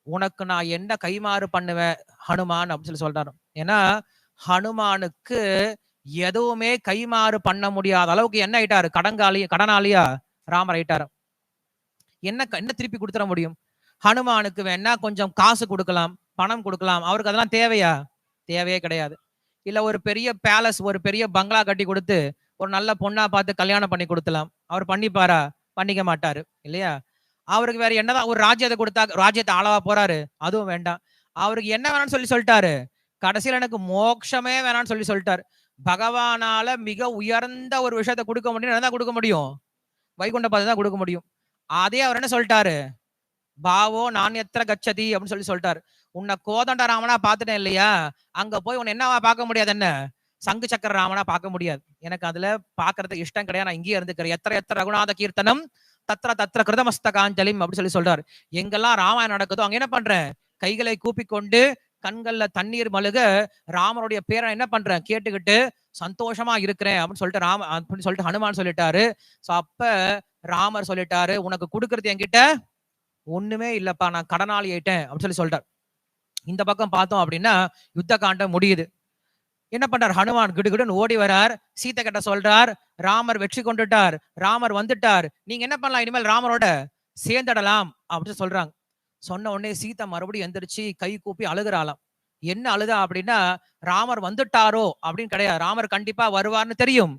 உனக்கு நான் என்ன கைமாறு பண்ணுவேன் ஹனுமான் அப்படின்னு சொல்லி சொல்றாரு. ஏன்னா ஹனுமானுக்கு எதுவுமே கைமாறு பண்ண முடியாத அளவுக்கு என்ன ஆயிட்டாரு, கடனாளியா ராமர் ஆயிட்டாரு. என்ன திருப்பி கொடுத்துட முடியும்? ஹனுமானுக்கு வேணா கொஞ்சம் காசு கொடுக்கலாம், பணம் கொடுக்கலாம். அவருக்கு அதெல்லாம் தேவையா? தேவையே கிடையாது. இல்ல ஒரு பெரிய பேலஸ், ஒரு பெரிய பங்களா கட்டி கொடுத்து ஒரு நல்ல பொண்ணா பார்த்து கல்யாணம் பண்ணி கொடுக்கலாம். அவர் பண்ணிப்பாரா? பண்ணிக்க மாட்டாரு இல்லையா? அவருக்கு வேற என்னதான் ஒரு ராஜ்யத்தை கொடுத்தா ராஜ்யத்தை ஆளவா போறாரு? அதுவும் வேண்டாம். அவருக்கு என்ன வேணாம்னு சொல்லிட்டாரு. கடைசியில் எனக்கு மோட்சமே வேணாம்னு சொல்லிட்டாரு. பகவானால மிக உயர்ந்த ஒரு விஷயத்தை கொடுக்க முடியும், என்னதான் கொடுக்க முடியும்? வைகுண்ட பாதை தான் கொடுக்க முடியும். அதே அவர் என்ன சொல்லிட்டாரு? பாவோ நானியத்திர கச்சதி அப்படின்னு சொல்லிட்டாரு. உன்னை கோதண்ட ராமனா பாத்துட்டேன் இல்லையா, அங்க போய் உன்னை என்னவா பார்க்க முடியாது, என்ன சங்கு சக்கர ராமனா பார்க்க முடியாது. எனக்கு அதுல பாக்குறதுக்கு இஷ்டம் கிடையாது, நான் இங்கேயே இருந்துக்கிறேன். எத்திர ரகுநாத கீர்த்தனம் தத்திர கிருதமஸ்தகாஞ்சலிம் அப்படின்னு சொல்றாரு. எங்கெல்லாம் ராமாயணம் நடக்குதோ அங்க என்ன பண்றேன், கைகளை கூப்பி கொண்டு கண்கள்ல தண்ணீர் மழுக ராமருடைய பேரை என்ன பண்றேன், கேட்டுக்கிட்டு சந்தோஷமா இருக்கிறேன் அப்படின்னு சொல்லிட்டு ஹனுமான் சொல்லிட்டாரு. சோ அப்ப ராமர் சொல்லிட்டாரு, உனக்கு கொடுக்கறது என்கிட்ட ஒண்ணுமே இல்லப்பா, நான் கடனாளி ஆயிட்டேன் அப்படின்னு சொல்லிட்டார். இந்த பக்கம் பார்த்தோம் அப்படின்னா யுத்த காண்டம் முடியுது. என்ன பண்றார், ஹனுமான் கிடுகிடுன்னு ஓடி வரார். சீத்தை கிட்ட சொல்றார், ராமர் வெற்றி கொண்டுட்டார், ராமர் வந்துட்டார், நீங்க என்ன பண்ணலாம், இனிமேல் ராமரோட சேர்ந்துடலாம் அப்படின்னு சொல்றாங்க. சொன்ன உடனே சீத்தை மறுபடியும் எந்திரிச்சு கை கூப்பி அழுகிறாளாம். என்ன அழுதா அப்படின்னா, ராமர் வந்துட்டாரோ அப்படின்னு கிடையாது, ராமர் கண்டிப்பா வருவார்னு தெரியும்,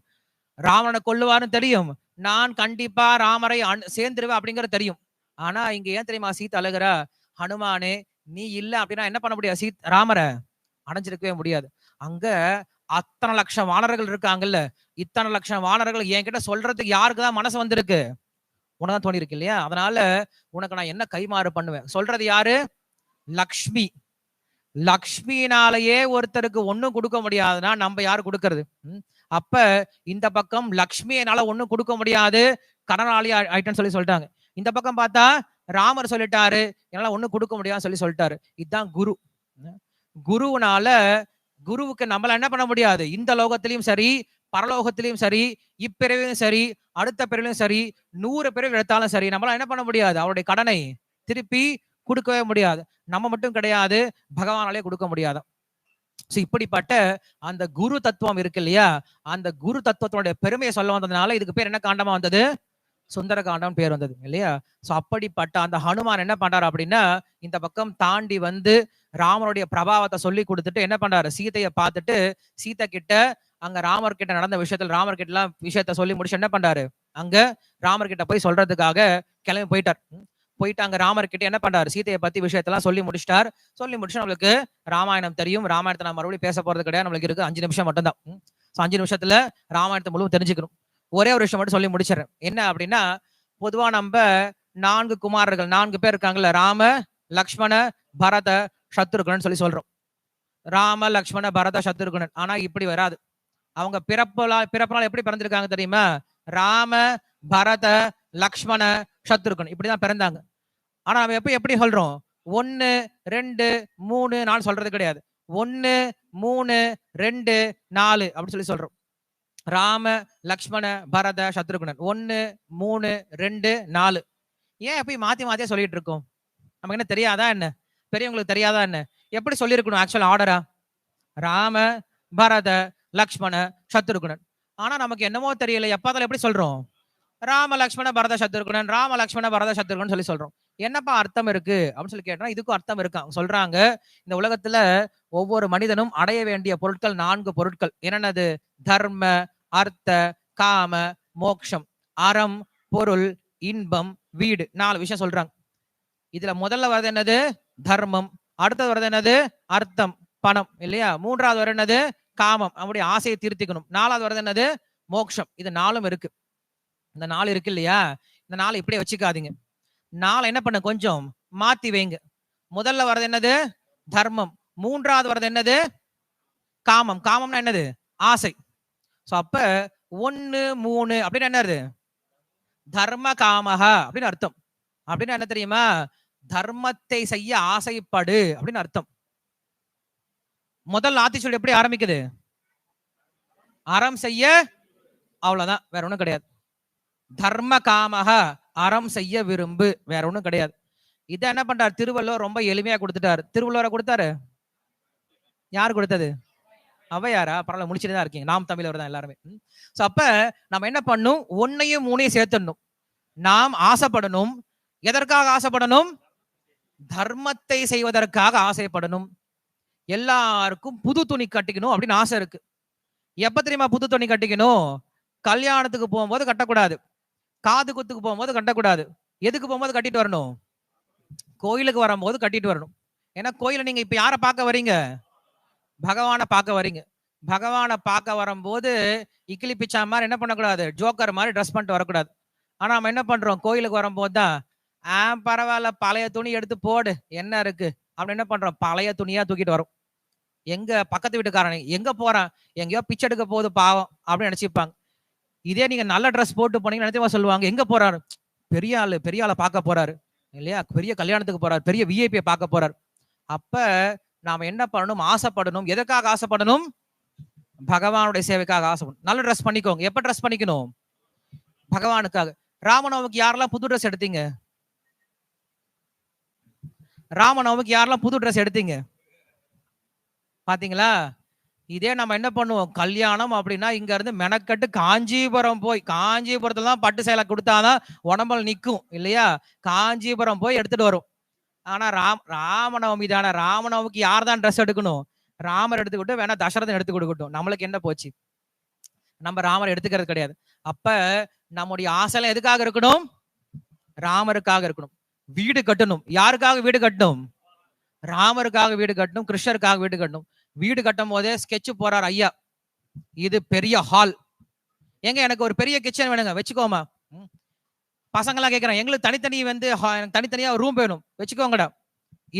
ராவணனை கொல்லுவார்னு தெரியும், நான் கண்டிப்பா ராமரை சேர்ந்துருவேன் அப்படிங்கிறது தெரியும். ஆனா இங்க ஏன் தெரியுமா சீத்தை அழுகிறா, ஹனுமானே நீ இல்ல அப்படின்னா என்ன பண்ண முடியாது, ராமரை அடைஞ்சிருக்கவே முடியாது. அங்க அத்தனை லட்சம் வானர்கள் இருக்காங்கல்ல, இத்தனை லட்சம் வானர்கள் என்கிட்ட சொல்றதுக்கு யாருக்குதான் மனசு வந்திருக்கு, உனதான் தோணி இருக்கு இல்லையா? அதனால உனக்கு நான் என்ன கைமாறு பண்ணுவேன், சொல்றது யாரு, லக்ஷ்மி. லக்ஷ்மினாலேயே ஒருத்தருக்கு ஒண்ணும் கொடுக்க முடியாதுன்னா நம்ம யாரு கொடுக்கறது? அப்ப இந்த பக்கம் லக்ஷ்மி என்னால ஒண்ணும் கொடுக்க முடியாது, கடனாளி ஆயிட்டேன்னு சொல்லிட்டாங்க. இந்த பக்கம் பார்த்தா ராமர் சொல்லிட்டாரு, என்னால ஒண்ணும் கொடுக்க முடியாதுன்னு சொல்லிட்டாரு. இதுதான் குரு. குருவுனால குருவுக்கு நம்மள என்ன பண்ண முடியாது, இந்த லோகத்திலையும் சரி பரலோகத்திலையும் சரி இப்பிறவிலும் சரி அடுத்த பிறவிலும் சரி 100 பிறவி எடுத்தாலும் சரி நம்மளால என்ன பண்ண முடியாது, அவருடைய கடனை திருப்பி கொடுக்கவே முடியாது. நம்ம மட்டும் கிடையாது, பகவானாலே கொடுக்க முடியாது. இப்படிப்பட்ட அந்த குரு தத்துவம் இருக்கு இல்லையா, அந்த குரு தத்துவத்தினுடைய பெருமையை சொல்ல வந்ததுனால இதுக்கு பேர் என்ன காண்டமா வந்தது, சுந்தர காண்டம் பேர் வந்தது இல்லையா? சோ அப்படிப்பட்ட அந்த ஹனுமான் என்ன பண்றாரு அப்படின்னா, இந்த பக்கம் தாண்டி வந்து ராமருடைய பிரபாவத்தை சொல்லி கொடுத்துட்டு என்ன பண்றாரு, சீதையை பார்த்துட்டு சீதை கிட்ட அங்க ராமர் கிட்ட நடந்த ராமர் கிட்ட எல்லாம் விஷயத்த சொல்லி முடிச்சு என்ன பண்றாரு, அங்க ராமர் கிட்ட போய் சொல்றதுக்காக கிளம்பி போயிட்டார். போயிட்டு அங்க ராமர் கிட்ட என்ன பண்றாரு, சீதையை பத்தி விஷயத்தெல்லாம் சொல்லி முடிச்சிட்டார். சொல்லி முடிச்சு நம்மளுக்கு ராமாயணம் தெரியும், ராமாயணத்தை நான் மறுபடியும் பேச போறது கிடையாது, நம்மளுக்கு இருக்கு 5 நிமிஷம் மட்டும்தான். 5 நிமிஷத்துல ராமாயணத்தை முழுவதும் தெரிஞ்சுக்கணும். ஒரே ஒரு விஷயம் மட்டும் சொல்லி முடிச்சிடறேன். என்ன அப்படின்னா, பொதுவா நம்ம 4 குமாரர்கள் 4 பேர் இருக்காங்கல்ல, ராம லக்ஷ்மண பரத சத்ருகன் சொல்றோம். ராம லக்ஷ்மண பரத சத்ருகன். ஆனா இப்படி வராது. அவங்க பிறப்பினால் எப்படி பிறந்திருக்காங்க தெரியுமா, ராம பரத லக்ஷ்மண சத்ருகன் இப்படிதான் பிறந்தாங்க. ஆனா நம்ம எப்படி சொல்றோம், 1 2 3 4 சொல்றது கிடையாது. 1 3 2 4 அப்படின்னு சொல்றோம். ராம லக்ஷ்மண பரத சத்ருகுணன் 1 3 2 4. ஏன் எப்படி மாத்தி மாத்தியா சொல்லிட்டு இருக்கோம், நமக்கு என்ன தெரியாதா என்ன, பெரியவங்களுக்கு தெரியாதா என்ன, எப்படி சொல்லியிருக்கணும் ஆக்சுவல் ஆர்டரா, ராம பரத லக்ஷ்மண சத்ருகுணன். ஆனா நமக்கு என்னமோ தெரியல, எப்பாதாலும் எப்படி சொல்றோம், ராம லக்ஷ்மண பரத சத்ருகுணன் ராம லக்ஷ்மண பரத சத்ருகுணன் சொல்றோம். என்னப்பா அர்த்தம் இருக்கு அப்படின்னு கேட்டா, இதுக்கும் அர்த்தம் இருக்கு. சொல்றாங்க, இந்த உலகத்துல ஒவ்வொரு மனிதனும் அடைய வேண்டிய பொருட்கள் 4 பொருட்கள். என்னென்னது, தர்ம அர்த்த காம மோக்ஷம். அறம் பொருள் இன்பம் வீடு, 4 விஷயம் சொல்றாங்க. இதுல முதல்ல வருது என்னது, தர்மம். அடுத்தது வருது என்னது, அர்த்தம் பணம் இல்லையா. 3வது வருது என்னது, காமம், நம்முடைய ஆசையை தீர்த்திக்கணும். 4வது வருது என்னது, மோக்ஷம். இது 4ம் இருக்கு. இந்த 4 இருக்கு இல்லையா, இந்த 4 இப்படியே வச்சுக்காதீங்க. 4 என்ன பண்ண, கொஞ்சம் மாத்தி வைங்க. முதல்ல வருது என்னது, தர்மம். 3வது வருது என்னது, காமம். காமம்னா என்னது, ஆசை. சோ அப்ப 1 3 அப்படின்னு என்னது, தர்ம காமஹா அப்படின்னு அர்த்தம். அப்படின்னா என்ன தெரியுமா, தர்மத்தை செய்ய ஆசைப்படு அப்படின்னு அர்த்தம். முதல் ஆத்திச்சொல் எப்படி ஆரம்பிக்குது, அறம் செய்ய, அவ்வளவுதான், வேற ஒண்ணும் கிடையாது. தர்ம காமஹா, அறம் செய்ய விரும்பு, வேற ஒண்ணும் கிடையாது. இதை என்ன பண்றாரு திருவள்ளுவர், ரொம்ப எளிமையா கொடுத்துட்டாரு. திருவள்ளுவரை கொடுத்தாரு, யாரு கொடுத்தது, அவையாரா? பரவாயில்ல, முடிச்சுட்டு தான் இருக்கீங்க. நாம் தமிழர் தான் எல்லாருமே. சோ அப்ப நம்ம என்ன பண்ணும்? 1யும் 3யும் சேர்த்துடணும். நாம் ஆசைப்படணும். எதற்காக ஆசைப்படணும்? தர்மத்தை செய்வதற்காக ஆசைப்படணும். எல்லாருக்கும் புது துணி கட்டிக்கணும் அப்படின்னு ஆசை இருக்கு. எப்ப தெரியுமா புது துணி கட்டிக்கணும்? கல்யாணத்துக்கு போகும்போது கட்டக்கூடாது. காது குத்துக்கு போகும்போது கட்டக்கூடாது. எதுக்கு போகும்போது கட்டிட்டு வரணும்? கோயிலுக்கு வரும்போது கட்டிட்டு வரணும். ஏன்னா கோயில நீங்க இப்ப யாரை பார்க்க வரீங்க? பகவானை பார்க்க வரீங்க. பகவானை பார்க்க வரும்போது இக்கிலி பிச்சா மாதிரி என்ன பண்ணக்கூடாது? ஜோக்கர் மாதிரி ட்ரெஸ் பண்ணிட்டு வரக்கூடாது. ஆனா நம்ம என்ன பண்றோம்? கோயிலுக்கு வரும்போது தான் பரவாயில்ல, பழைய துணி எடுத்து போடு, என்ன இருக்கு அப்படின்னு என்ன பண்றோம்? பழைய துணியா தூக்கிட்டு வரும். எங்க பக்கத்து வீட்டுக்காரன் எங்க போறான்? எங்கேயோ பிச்சை எடுக்க போகுது பாவம் அப்படின்னு நினைச்சுப்பாங்க. இதே நீங்க நல்ல ட்ரெஸ் போட்டு போனீங்கன்னு நினைச்சு சொல்லுவாங்க, எங்க போறாரு? பெரிய ஆளை பார்க்க போறாரு இல்லையா? பெரிய கல்யாணத்துக்கு போறாரு, பெரிய விஐபியை பார்க்க போறாரு. அப்ப நாம என்ன பண்ணணும்? ஆசைப்படணும். எதற்காக ஆசைப்படணும்? பகவானுடைய சேவைக்காக ஆசைப்படணும். நல்ல ட்ரெஸ் பண்ணிக்கோங்க. எப்ப ட்ரெஸ் பண்ணிக்கணும்? பகவானுக்காக. ராமநவமிக்கு யாரெல்லாம் புது ட்ரெஸ் எடுத்தீங்க? ராமநவமிக்கு யாரெல்லாம் புது ட்ரெஸ் எடுத்தீங்க? பாத்தீங்களா? இதே நம்ம என்ன பண்ணுவோம்? கல்யாணம் அப்படின்னா இங்க இருந்து மெனக்கட்டு காஞ்சிபுரம் போய், காஞ்சிபுரத்துல தான் பட்டு சேலை கொடுத்தாதான் உடம்புல நிக்கும் இல்லையா? காஞ்சிபுரம் போய் எடுத்துட்டு வரும். ஆனா ராமநவமி தானே, ராமநவமிக்கு யார் தான் ட்ரெஸ் எடுக்கணும்? ராமர் எடுத்துக்கிட்டு வேணா தசரதன் எடுத்து கொடுக்கட்டும், நம்மளுக்கு என்ன போச்சு? நம்ம ராமர் எடுத்துக்கிறது கிடையாது. அப்ப நம்முடைய ஆசை எதுக்காக இருக்கணும்? ராமருக்காக இருக்கணும். வீடு கட்டணும். யாருக்காக வீடு கட்டணும்? ராமருக்காக வீடு கட்டணும், கிருஷ்ணருக்காக வீடு கட்டணும். வீடு கட்டும் போதே ஸ்கெட்ச் போறார் ஐயா. இது பெரிய ஹால். எங்க எனக்கு ஒரு பெரிய கிச்சன் வேணுங்க, வச்சுக்கோமா. பசங்களாம் கேட்கறேன், எங்களுக்கு தனித்தனி வந்து தனித்தனியா ரூம் வேணும், வச்சுக்கோங்கடா.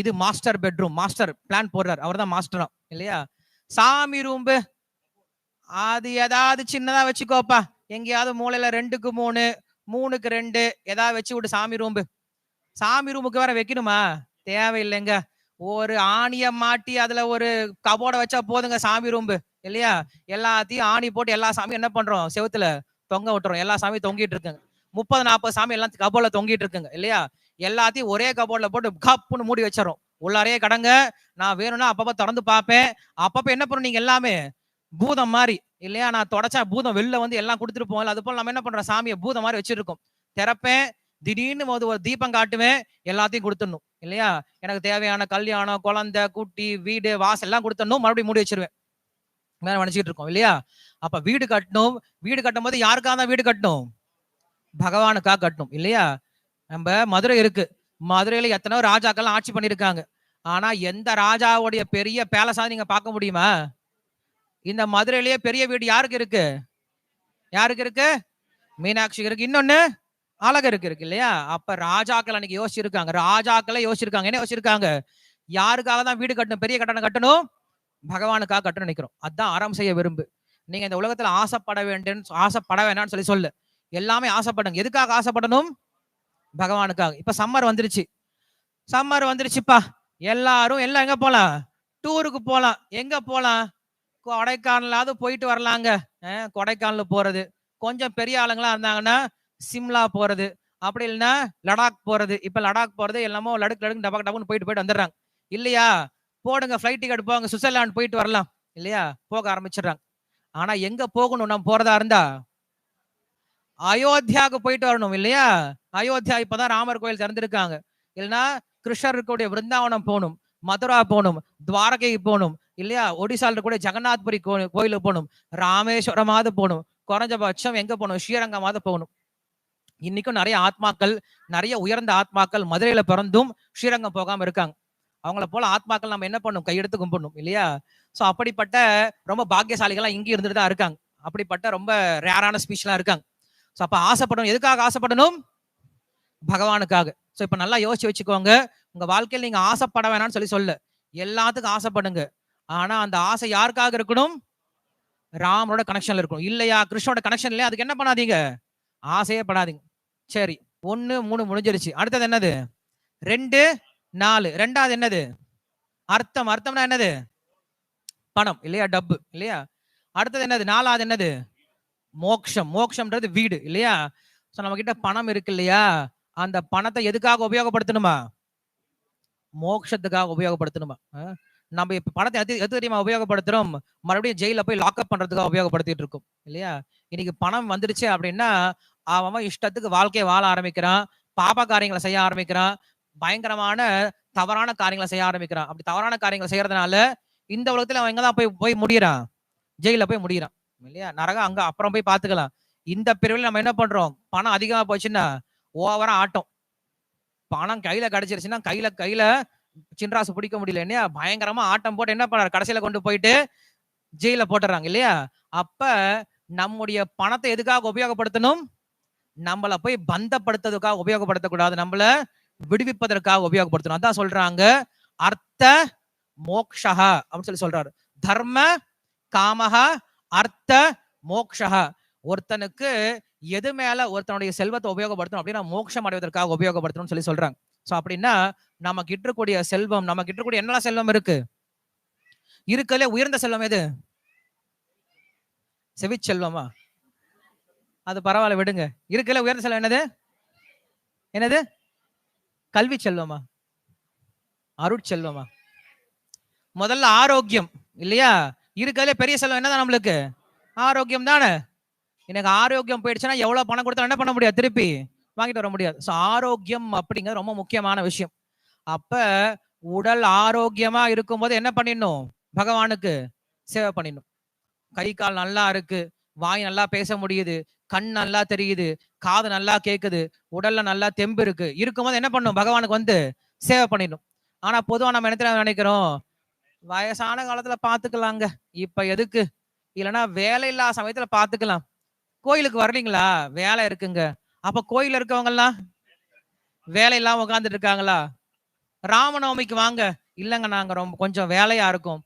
இது மாஸ்டர் பெட்ரூம். மாஸ்டர் பிளான் போடுறாரு, அவர் தான் மாஸ்டரா இல்லையா? சாமி ரூம் அது ஏதாவது சின்னதா வச்சுக்கோப்பா, எங்கேயாவது மூலையில 2க்கு 3, 3க்கு 2 ஏதாவது வச்சு விட்டு சாமி ரூம். சாமி ரூமுக்கு வேற வைக்கணுமா? தேவையில்லைங்க. ஒரு ஆணிய மாட்டி அதுல ஒரு கபோர்டை வச்சா போதுங்க சாமி ரூம் இல்லையா? எல்லாத்தையும் ஆணி போட்டு எல்லா சாமியும் என்ன பண்றோம்? செவுத்துல தொங்க விட்டுறோம். எல்லா சாமியும் தொங்கிட்டு இருக்குங்க. 30-40 சாமி எல்லாம் கபோர்ட்ல தொங்கிட்டு இருக்குங்க இல்லையா? எல்லாத்தையும் ஒரே கபோர்ட்ல போட்டு கப்புன்னு மூடி வச்சிடறோம். உள்ளாரே கடங்க. நான் வேணும்னா அப்பப்ப திறந்து பார்ப்பேன். அப்பப்ப என்ன பண்ணும்? நீங்க எல்லாமே பூதம் மாதிரி இல்லையா? நான் தொடச்சா பூதம் வெளில வந்து எல்லாம் கொடுத்துட்டு போகல. அது போல நம்ம என்ன பண்றோம்? சாமியை பூதம் மாதிரி வச்சிருக்கோம். திறப்பேன், திடீர்னு ஒரு தீபம் காட்டுவேன், எல்லாத்தையும் கொடுத்துடணும் இல்லையா? எனக்கு தேவையான கல்யாணம், குழந்தை, குட்டி, வீடு, வாசல் எல்லாம் கொடுத்துடணும், மறுபடியும் மூடி வச்சிருவேன். வேற நினைச்சிட்டு இருக்கோம் இல்லையா? அப்ப வீடு கட்டணும். வீடு கட்டும் போது யாருக்காக தான் வீடு கட்டணும்? பகவானுக்காக கட்டணும் இல்லையா? நம்ம மதுரை இருக்கு. மதுரையில எத்தனையோ ராஜாக்கள் ஆட்சி பண்ணிருக்காங்க. ஆனா எந்த ராஜாவுடைய பெரிய பேலஸா நீங்க பார்க்க முடியுமா? இந்த மதுரையிலேயே பெரிய வீடு யாருக்கு இருக்கு? யாருக்கு இருக்கு? மீனாட்சி இருக்கு. இன்னொன்னு அழகருக்கு இருக்கு இல்லையா? அப்ப ராஜாக்கள் அன்னைக்கு யோசிச்சிருக்காங்க. ராஜாக்களே யோசிச்சிருக்காங்க. என்ன யோசிச்சிருக்காங்க? யாருக்காக தான் வீடு கட்டணும்? பெரிய கட்டணம் கட்டணும்? பகவானுக்காக கட்டணும் நினைக்கிறோம். அதான் அறம் செய்ய விரும்பு. நீங்க இந்த உலகத்துல ஆசைப்பட வேண்டாம்னு சொல்லு. எல்லாமே ஆசைப்படுங்க. எதுக்காக ஆசைப்படணும்? பகவானுக்காக. இப்ப சம்மர் வந்துருச்சுப்பா. எல்லாரும் எல்லாம் எங்க போலாம்? டூருக்கு போலாம். எங்க போலாம்? கொடைக்கானலாவது போயிட்டு வரலாங்க. கொடைக்கானல் போறது. கொஞ்சம் பெரிய ஆளுங்களா இருந்தாங்கன்னா சிம்லா போறது, அப்படி இல்லைன்னா லடாக் போறது. இப்ப லடாக் போறது எல்லாமோ லடுக்கு டபக்குன்னு போயிட்டு வந்துடுறாங்க இல்லையா? போடுங்க ஃபிளைட் டிக்கெட், போங்க சுவிட்சர்லாந்து போயிட்டு வரலாம் இல்லையா? போக ஆரம்பிச்சிடுறாங்க. ஆனா எங்க போகணும்? நம்ம போறதா இருந்தா அயோத்தியாவுக்கு போயிட்டு வரணும் இல்லையா? அயோத்தியா இப்பதான் ராமர் கோயில் திறந்திருக்காங்க. இல்லைன்னா கிருஷ்ணருக்குடைய விருந்தாவனம் போகணும், மதுரா போகணும், துவாரகை போகணும் இல்லையா? ஒடிசால கூட ஜெகநாத்புரி கோயிலுக்கு போகணும், ராமேஸ்வரமாவது போகணும், குறைஞ்சபட்சம் எங்க போகணும்? ஸ்ரீரங்கமாவது போகணும். இன்னைக்கும் நிறைய ஆத்மாக்கள், நிறைய உயர்ந்த ஆத்மாக்கள் மதுரையில பிறந்தும் ஸ்ரீரங்கம் போகாம இருக்காங்க. அவங்கள போல ஆத்மாக்கள் நம்ம என்ன பண்ணும்? கையெடுத்து கும்பிடணும் இல்லையா? சோ அப்படிப்பட்ட ரொம்ப பாக்கியசாலிகளா இங்க இருந்துட்டு தான் இருக்காங்க. அப்படிப்பட்ட ரொம்ப ரேரான ஸ்பீச்லாம் இருக்காங்க. சோ அப்ப ஆசைப்படணும். எதுக்காக ஆசைப்படணும்? பகவானுக்காக. சோ இப்ப நல்லா யோசிச்சு வச்சுக்கோங்க. உங்க வாழ்க்கையில் நீங்க ஆசைப்பட வேணாம்னு சொல்ல, எல்லாத்துக்கும் ஆசைப்படுங்க. ஆனா அந்த ஆசை யாருக்காக இருக்கணும்? ராமனோட கனெக்ஷன்ல இருக்கணும் இல்லையா? கிருஷ்ணனோட கனெக்ஷன் இல்லையா? அதுக்கு என்ன பண்ணாதீங்க? ஆசையே படாதீங்க. சரி, 1, 3 முடிஞ்சிருச்சு. அடுத்தது என்னது? 2, 4. ரெண்டாவது என்னது? அர்த்தம்னா என்னது? பணம் இல்லையா? டப்பு இல்லையா? அடுத்தது என்னது? 4வது என்னது? மோட்சம்ன்றது வீடு இல்லையா? சோ நம்ம கிட்ட பணம் இருக்கு இல்லையா? அந்த பணத்தை எதுக்காக உபயோகப்படுத்தணுமா? மோட்சத்துக்காக உபயோகப்படுத்தணுமா? நம்ம இப்ப பணத்தை எது தெரியுமா உபயோகப்படுத்துறோம்? மறுபடியும் ஜெயில போய் லாக்அப் பண்றதுக்காக உபயோகப்படுத்திட்டு இருக்கோம் இல்லையா? இன்னைக்கு பணம் வந்துருச்சு அப்படின்னா அவன் இஷ்டத்துக்கு வாழ்க்கையை வாழ ஆரம்பிக்கிறான், பாப காரியங்களை செய்ய ஆரம்பிக்கிறான், பயங்கரமான தவறான காரியங்களை செய்ய ஆரம்பிக்கிறான். அப்படி தவறான காரியங்களை செய்யறதுனால இந்த உலகத்துல அவன் எங்கதான் போய் போய் முடியறான்? ஜெயில போய் முடியறான் இல்லையா? நரகம் அங்க அப்புறம் போய் பாத்துக்கலாம். இந்த பிரிவில் நம்ம என்ன பண்றோம்? பணம் அதிகமா போச்சுன்னா ஓவரா ஆட்டம். பணம் கையில கிடைச்சிருச்சுன்னா கையில சின்ராசு பிடிக்க முடியல இல்லையா? பயங்கரமா ஆட்டம் போட்டு என்ன பண்றாரு? கடைசியில கொண்டு போயிட்டு ஜெயில போட்டுறாங்க இல்லையா? அப்ப நம்முடைய பணத்தை எதுக்காக உபயோகப்படுத்தணும்? நம்மள போய் பந்தப்படுத்துறதுக்காக உபயோகப்படுத்தக்கூடாது, நம்மள விடுவிப்பதற்காக உபயோகப்படுத்தணும். அதான் சொல்றாங்க அர்த்த மோக்ஷஹ அப்படின்னு சொல்றாரு. தர்ம காமஹ அர்த்த மோக்ஷஹ. ஒருத்தனுக்கு எது மேல ஒருத்தனுடைய செல்வத்தை உபயோகப்படுத்தணும் அப்படின்னா மோட்சம் அடைவதற்காக உபயோகப்படுத்தணும்னு சொல்றாங்க. சோ அப்படின்னா நமக்கு இருக்கக்கூடிய செல்வம், நமக்கு இருக்கக்கூடிய என்னெல்லாம் செல்வம் இருக்கு? இருக்கல உயர்ந்த செல்வம் எது? செவிச்செல்வமா? அது பரவாயில்ல விடுங்க. இருக்கல உயர்ந்த செல்வம் என்னது? என்னது? கல்வி செல்வமா? அருட்செல்வமா? முதல்ல ஆரோக்கியம் இல்லையா? இருக்கல பெரிய செல்வம் என்னதான் நம்மளுக்கு? ஆரோக்கியம் தானே. எனக்கு ஆரோக்கியம் போயிடுச்சுன்னா எவ்வளவு பணம் கொடுத்தா என்ன பண்ண முடியாது? திருப்பி வாங்கிட்டு வர முடியாது. சோ ஆரோக்கியம் அப்படிங்கிறது ரொம்ப முக்கியமான விஷயம். அப்ப உடல் ஆரோக்கியமா இருக்கும்போது என்ன பண்ணிடணும்? பகவானுக்கு சேவை பண்ணிடணும். கை கால் நல்லா இருக்கு, வாய் நல்லா பேச முடியுது, கண் நல்லா தெரியுது, காது நல்லா கேக்குது, உடல்ல நல்லா தெம்பு இருக்கும்போது என்ன பண்ணும்? பகவானுக்கு வந்து சேவை பண்ணிடணும். ஆனா பொதுவா நம்ம என்ன நினைக்கிறோம்? வயசான காலத்துல பாத்துக்கலாங்க, இப்ப எதுக்கு? இல்லைன்னா வேலை இல்லாத சமயத்துல பாத்துக்கலாம். கோயிலுக்கு வர்றீங்களா? வேலை இருக்குங்க. அப்ப கோயில இருக்கவங்க எல்லாம் வேலை இல்லாம உட்கார்ந்துட்டு இருக்காங்களா? ராமநவமிக்கு வாங்க. இல்லங்க, நாங்க ரொம்ப கொஞ்சம் வேலையா இருக்கும்.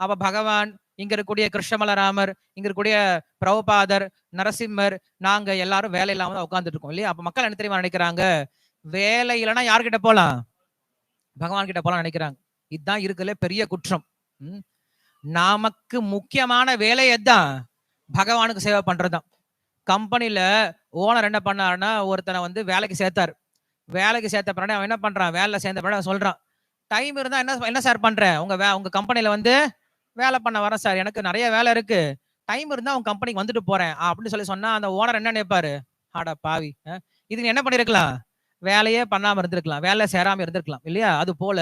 அப்ப பகவான், இங்க இருக்கக்கூடிய கிருஷ்ணமலராமர், இங்க இருக்கக்கூடிய பிரபுபாதர், நரசிம்மர், நாங்க எல்லாரும் வேலை இல்லாம தான் உட்கார்ந்துட்டு இருக்கோம் இல்லையா? அப்ப மக்கள் என்ன தெரியுமா நினைக்கிறாங்க? வேலை இல்லைன்னா யார்கிட்ட போலாம்? பகவான் கிட்ட போலாம் நினைக்கிறாங்க. இதுதான் இருக்குல்ல பெரிய குற்றம். நமக்கு முக்கியமான வேலை எதான்? பகவானுக்கு சேவை பண்றதுதான். கம்பெனில ஓனர் என்ன பண்ணாருன்னா ஒருத்தனை வந்து வேலைக்கு சேர்த்தாரு. வேலைக்கு சேர்த்த பிறகு அவன் என்ன பண்றான்? வேலை சேர்ந்த பிறகு சொல்றான், டைம் இருந்தா என்ன சார் பண்றேன்? உங்க கம்பெனில வந்து வேலை பண்ண வரேன் சார், எனக்கு நிறைய வேலை இருக்கு, டைம் இருந்தா உங்க கம்பெனிக்கு வந்துட்டு போறேன் அப்படின்னு சொன்னா அந்த ஓனர் என்ன நினைப்பாரு? ஆடா பாவி, இது நீ என்ன பண்ணிருக்கலாம்? வேலையே பண்ணாம இருந்திருக்கலாம், வேலை சேராம இருந்திருக்கலாம் இல்லையா? அது போல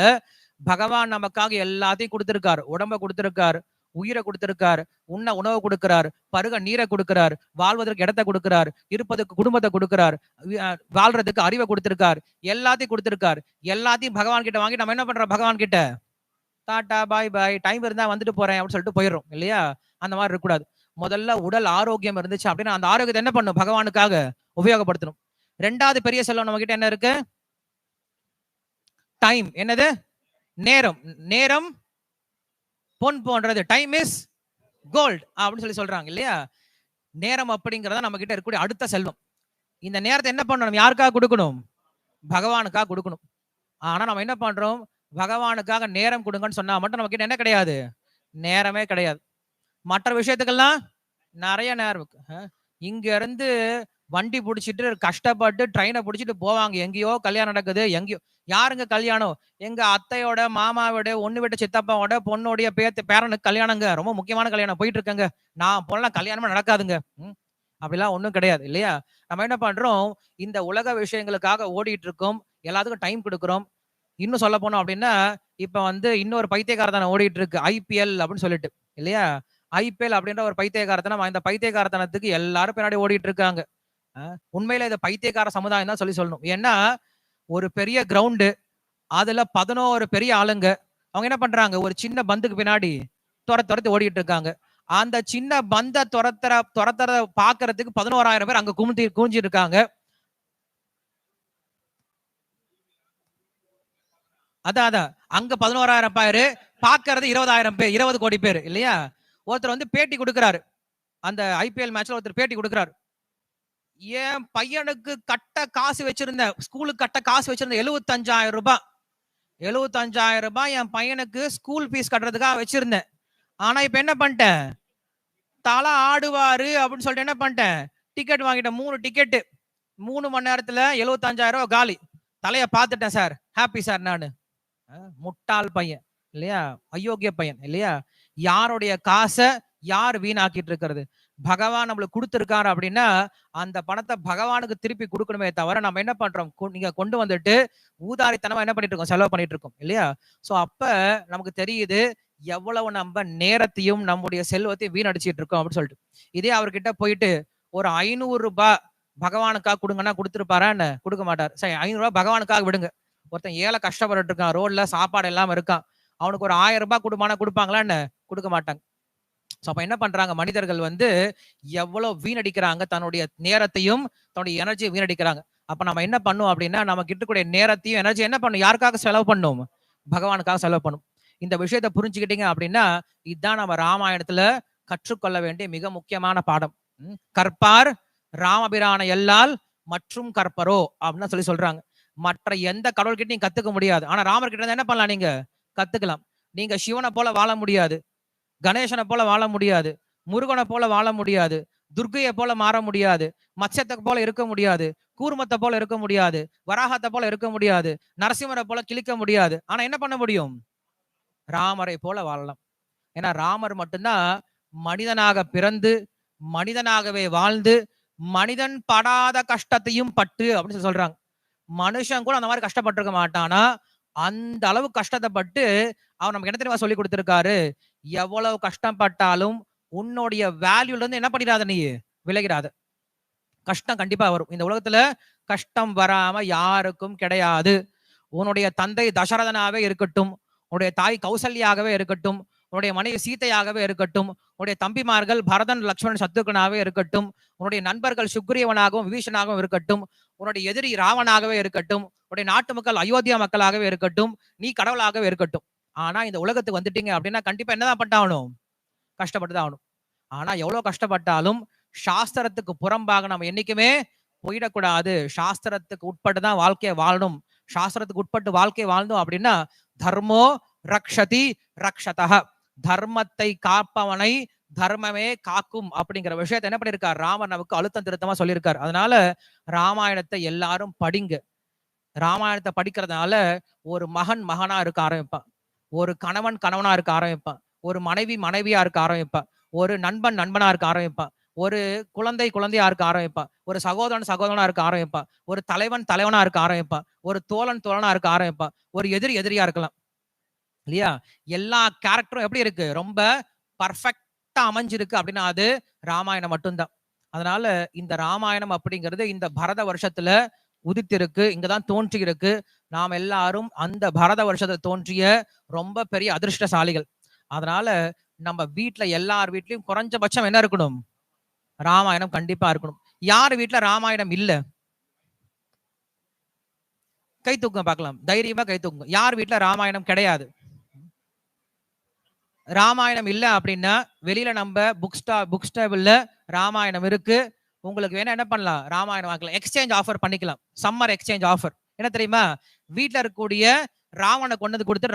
பகவான் நமக்காக எல்லாத்தையும் கொடுத்திருக்காரு. உடம்ப கொடுத்திருக்காரு, உயிரை கொடுத்திருக்காரு, உண்ண உணவு கொடுக்கிறார், பருக நீரை கொடுக்கிறார், வாழ்வதற்கு இடத்தை கொடுக்கிறார், இருப்பதற்கு குடும்பத்தை கொடுக்கிறார், வாழ்றதுக்கு அறிவை கொடுத்திருக்கார், எல்லாத்தையும் கொடுத்திருக்கார். எல்லாத்தையும் பகவான் கிட்ட வாங்கி நம்ம என்ன பண்றோம்? பகவான் கிட்ட டாட்டா பாய் பாய், டைம் இருந்தா வந்துட்டு போறேன் அப்படின்னு சொல்லிட்டு போயிடும் இல்லையா? அந்த மாதிரி இருக்கக்கூடாது. முதல்ல உடல் ஆரோக்கியம் இருந்துச்சு அப்படின்னா அந்த ஆரோக்கியத்தை என்ன பண்ணும்? பகவானுக்காக உபயோகப்படுத்தணும். ரெண்டாவது பெரிய செல்வம் நம்ம கிட்ட என்ன இருக்கு? டைம். என்னது? நேரம். நேரம் பொன் போன்றது. டைம் இஸ் கோல்ட் அப்படின்னு சொல்றாங்க இல்லையா? நேரம் அப்படிங்கறத நம்ம கிட்ட இருக்கக்கூடிய அடுத்த செல்வம். இந்த நேரத்தை என்ன பண்ணணும்? யாருக்காக கொடுக்கணும்? பகவானுக்காக கொடுக்கணும். ஆனா நம்ம என்ன பண்றோம்? பகவானுக்காக நேரம் கொடுங்கன்னு சொன்னா மட்டும் நம்ம கிட்ட என்ன கிடையாது? நேரமே கிடையாது. மற்ற விஷயத்துக்கெல்லாம் நிறைய நேரம் இருக்கு. இங்க இருந்து வண்டி பிடிச்சிட்டு கஷ்டப்பட்டு ட்ரெயினை பிடிச்சிட்டு போவாங்க. எங்கேயோ கல்யாணம் நடக்குது, எங்கேயோ. யாருங்க கல்யாணம்? எங்க அத்தையோட, மாமாவோட, ஒண்ணு விட்ட சித்தப்பாவோட பொண்ணுடைய பேரனுக்கு கல்யாணங்க. ரொம்ப முக்கியமான கல்யாணம் போயிட்டு இருக்கங்க. நான் போலாம் கல்யாணமே நடக்காதுங்க. அப்படிலாம் ஒண்ணும் கிடையாது இல்லையா? நம்ம என்ன பண்றோம்? இந்த உலக விஷயங்களுக்காக ஓடிட்டு இருக்கோம், எல்லாத்துக்கும் டைம் கொடுக்குறோம். இன்னும் சொல்ல போனோம் அப்படின்னா இப்ப வந்து இன்னொரு பைத்தியக்காரத்தனம் ஓடிட்டு இருக்கு, ஐபிஎல் அப்படின்னு சொல்லிட்டு இல்லையா? ஐபிஎல் அப்படின்ற ஒரு பைத்தியக்காரத்தனம். இந்த பைத்தியக்காரத்தனத்துக்கு எல்லாரும் பின்னாடி ஓடிட்டு இருக்காங்க. உண்மையில இதை பைத்தியக்கார சமுதாயம் தான் சொல்லணும். ஏன்னா ஒரு பெரிய கிரவுண்டு, அதுல 11 பெரிய ஆளுங்க, அவங்க என்ன பண்றாங்க? ஒரு சின்ன பந்துக்கு பின்னாடி துரத்து ஓடிட்டு இருக்காங்க. அந்த சின்ன பந்த துரத்துற பாக்குறதுக்கு 11,000 பேர் அங்க குமிஞ்சு இருக்காங்க. அதான் அங்க 11,000 பேரு, பாக்குறது 20,000 பேர், 20 கோடி பேர் இல்லையா? ஒருத்தர் வந்து பேட்டி கொடுக்கிறாரு. அந்த ஐபிஎல் மேட்ச்ல ஒருத்தர் பேட்டி கொடுக்கிறாரு. என் பையனுக்கு கட்ட காசு வச்சிருந்தேன், ஸ்கூலுக்கு கட்ட காசு வச்சிருந்தேன் 75,000 ரூபாய். 75,000 ரூபாய் என் பையனுக்கு ஸ்கூல் ஃபீஸ் கட்டுறதுக்காக வச்சிருந்தேன். ஆனா இப்ப என்ன பண்ணிட்டேன்? தலை ஆடுவாரு அப்படின்னு சொல்லிட்டு என்ன பண்ணிட்டேன்? டிக்கெட் வாங்கிட்டேன். 3 டிக்கெட் 3 மணி நேரத்துல 75,000 ரூபாய் காலி. தலைய பாத்துட்டேன் சார், ஹாப்பி சார் நானு. முட்டாள் பையன் இல்லையா? அயோக்கிய பையன் இல்லையா? யாருடைய காசை யார் வீணாக்கிட்டு இருக்கிறது? பகவான் நம்மளுக்கு கொடுத்திருக்காரு அப்படின்னா அந்த பணத்தை பகவானுக்கு திருப்பி கொடுக்கணுமே தவிர நம்ம என்ன பண்றோம்? நீங்க கொண்டு வந்துட்டு ஊதாரித்தனமா என்ன பண்ணிட்டு இருக்கோம்? செலவு பண்ணிட்டு இருக்கோம் இல்லையா? சோ அப்ப நமக்கு தெரியுது எவ்வளவு நம்ம நேரத்தையும் நம்முடைய செல்வத்தையும் வீணடிச்சிட்டு இருக்கோம் அப்படின்னு சொல்லிட்டு. இதே அவர்கிட்ட போயிட்டு ஒரு 500 ரூபாய் பகவானுக்காக கொடுங்கன்னா கொடுத்துருப்பாரா என்ன? கொடுக்க மாட்டார். சரி 500 ரூபாய் பகவானுக்காக விடுங்க. ஒருத்தன் ஏழை கஷ்டப்பட்டு இருக்கான், ரோட்ல சாப்பாடு இல்லாம இருக்கான், அவனுக்கு ஒரு 1000 ரூபாய் கொடுப்பானா கொடுப்பாங்களா என்ன? கொடுக்க மாட்டாங்க. சோ அப்ப என்ன பண்றாங்க மனிதர்கள் வந்து எவ்வளவு வீணடிக்கிறாங்க, தன்னுடைய நேரத்தையும் தன்னுடைய எனர்ஜியை வீணடிக்கிறாங்க. அப்ப நம்ம என்ன பண்ணும் அப்படின்னா நம்ம கிட்டக்கூடிய நேரத்தையும் எனர்ஜி என்ன பண்ணும்? யாருக்காக செலவு பண்ணும்? பகவானுக்காக செலவு பண்ணும். இந்த விஷயத்தை புரிஞ்சுக்கிட்டீங்க அப்படின்னா இதுதான் நம்ம ராமாயணத்துல கற்றுக்கொள்ள வேண்டிய மிக முக்கியமான பாடம். கற்பார் ராமபிரான எல்லால் மற்றும் கற்பரோ அப்படின்னு சொல்லி சொல்றாங்க. மற்ற எந்த கடவுள்கிட்டையும் கத்துக்க முடியாது. ஆனா ராமர் கிட்ட என்ன பண்ணலாம்? நீங்க கத்துக்கலாம். நீங்க சிவனை போல வாழ முடியாது, கணேசனை போல வாழ முடியாது, முருகனை போல வாழ முடியாது, துர்க்கையை போல மாற முடியாது, மச்சத்தை போல இருக்க முடியாது, கூர்மத்தை போல இருக்க முடியாது, வராகத்தை போல இருக்க முடியாது, நரசிம்மரை போல கிழிக்க முடியாது. ஆனா என்ன பண்ண முடியும்? ராமரை போல வாழலாம். ஏன்னா ராமர் மட்டும்தான் மனிதனாக பிறந்து மனிதனாகவே வாழ்ந்து மனிதன் படாத கஷ்டத்தையும் பட்டு அப்படின்னு சொல்றாங்க. மனுஷன் கூட அந்த மாதிரி கஷ்டப்பட்டிருக்க மாட்டானா அந்த அளவு கஷ்டத்தை பட்டு அவர் நமக்கு என்ன தெரியுமா சொல்லி கொடுத்திருக்காரு? எவ்வளவு கஷ்டப்பட்டாலும் உன்னுடைய வேல்யூல இருந்து என்ன பண்ணிடாத, நீ விலகிடாத. கஷ்டம் கண்டிப்பா வரும். இந்த உலகத்துல கஷ்டம் வராம யாருக்கும் கிடையாது. உன்னுடைய தந்தை தசரதனாவே இருக்கட்டும், உன்னுடைய தாய் கௌசல்யாகவே இருக்கட்டும், உன்னுடைய மனைவி சீதையாகவே இருக்கட்டும், உன்னுடைய தம்பிமார்கள் பரதன் லட்சுமணன் சத்ருகனாகவே இருக்கட்டும், உன்னுடைய நண்பர்கள் சுக்ரீவனாகவும் விபீஷனாகவும் இருக்கட்டும், உன்னுடைய எதிரி ராவனாகவே இருக்கட்டும், உன்னுடைய நாட்டு மக்கள் அயோத்தியா மக்களாகவே இருக்கட்டும், நீ கடவுளாகவே இருக்கட்டும். ஆனா இந்த உலகத்துக்கு வந்துட்டீங்க அப்படின்னா கண்டிப்பா என்னதான் பட்டாகணும்? கஷ்டப்பட்டுதான் ஆகணும். ஆனா எவ்வளவு கஷ்டப்பட்டாலும் சாஸ்திரத்துக்கு புறம்பாக நம்ம என்னைக்குமே போயிடக்கூடாது. சாஸ்திரத்துக்கு உட்பட்டு தான் வாழ்க்கையை வாழணும். சாஸ்திரத்துக்கு உட்பட்டு வாழ்க்கை வாழ்ந்தோம் அப்படின்னா தர்மோ ரக்ஷதி ரக்ஷதஹ, தர்மத்தை காப்பவனை தர்மமே காக்கும் அப்படிங்கிற விஷயத்தை என்ன பண்ணிருக்கார்? ராமர் நமக்கு அழுத்தம் திருத்தமா சொல்லியிருக்கார். அதனால ராமாயணத்தை எல்லாரும் படிங்க. ராமாயணத்தை படிக்கிறதுனால ஒரு மகன் மகனா இருக்க ஆரம்பிப்பான், ஒரு கணவன் கணவனா இருக்க ஆரம்பிப்பான், ஒரு மனைவி மனைவியா இருக்க ஆரம்பிப்பான், ஒரு நண்பன் நண்பனா இருக்க ஆரம்பிப்பான், ஒரு குழந்தை குழந்தையா இருக்க ஆரம்பிப்பான், ஒரு சகோதரன் சகோதரனா இருக்க ஆரம்பிப்பான், ஒரு தலைவன் தலைவனா இருக்க ஆரம்பிப்பான், ஒரு தோழன் தோழனா இருக்க ஆரம்பிப்பான், ஒரு எதிரி எதிரியா இருக்கலாம் இல்லையா? எல்லா கேரக்டரும் எப்படி இருக்கு? ரொம்ப பர்ஃபெக்டா அமைஞ்சிருக்கு அப்படின்னா அது ராமாயணம் மட்டும்தான். அதனால இந்த ராமாயணம் அப்படிங்கிறது இந்த பரத வருஷத்துல உதித்திருக்கு, இங்கதான் தோன்றி இருக்கு. நாம் எல்லாரும் அந்த பரத வருஷத்துல தோன்றிய ரொம்ப பெரிய அதிர்ஷ்டசாலிகள். அதனால நம்ம வீட்டுல எல்லார் வீட்லயும் குறைஞ்சபட்சம் என்ன இருக்கணும்? ராமாயணம் கண்டிப்பா இருக்கணும். யார் வீட்டுல ராமாயணம் இல்ல? கை தூக்குங்க பார்க்கலாம். தைரியமா கை தூக்குங்க. யார் வீட்டுல ராமாயணம் கிடையாது? ராமாயணம் இல்ல அப்படின்னா வெளியில நம்ம புக் ஸ்டேபிள்ல ராமாயணம் இருக்கு. உங்களுக்கு வேணா என்ன பண்ணலாம்? ராமாயணம் வாங்கலாம். எக்ஸ்சேஞ்ச் ஆஃபர் பண்ணிக்கலாம். சம்மர் எக்ஸ்சேஞ்ச் ஆஃபர் என்ன தெரியுமா? வீட்டுல இருக்கக்கூடிய ராவணை கொண்டு வந்து கொடுத்து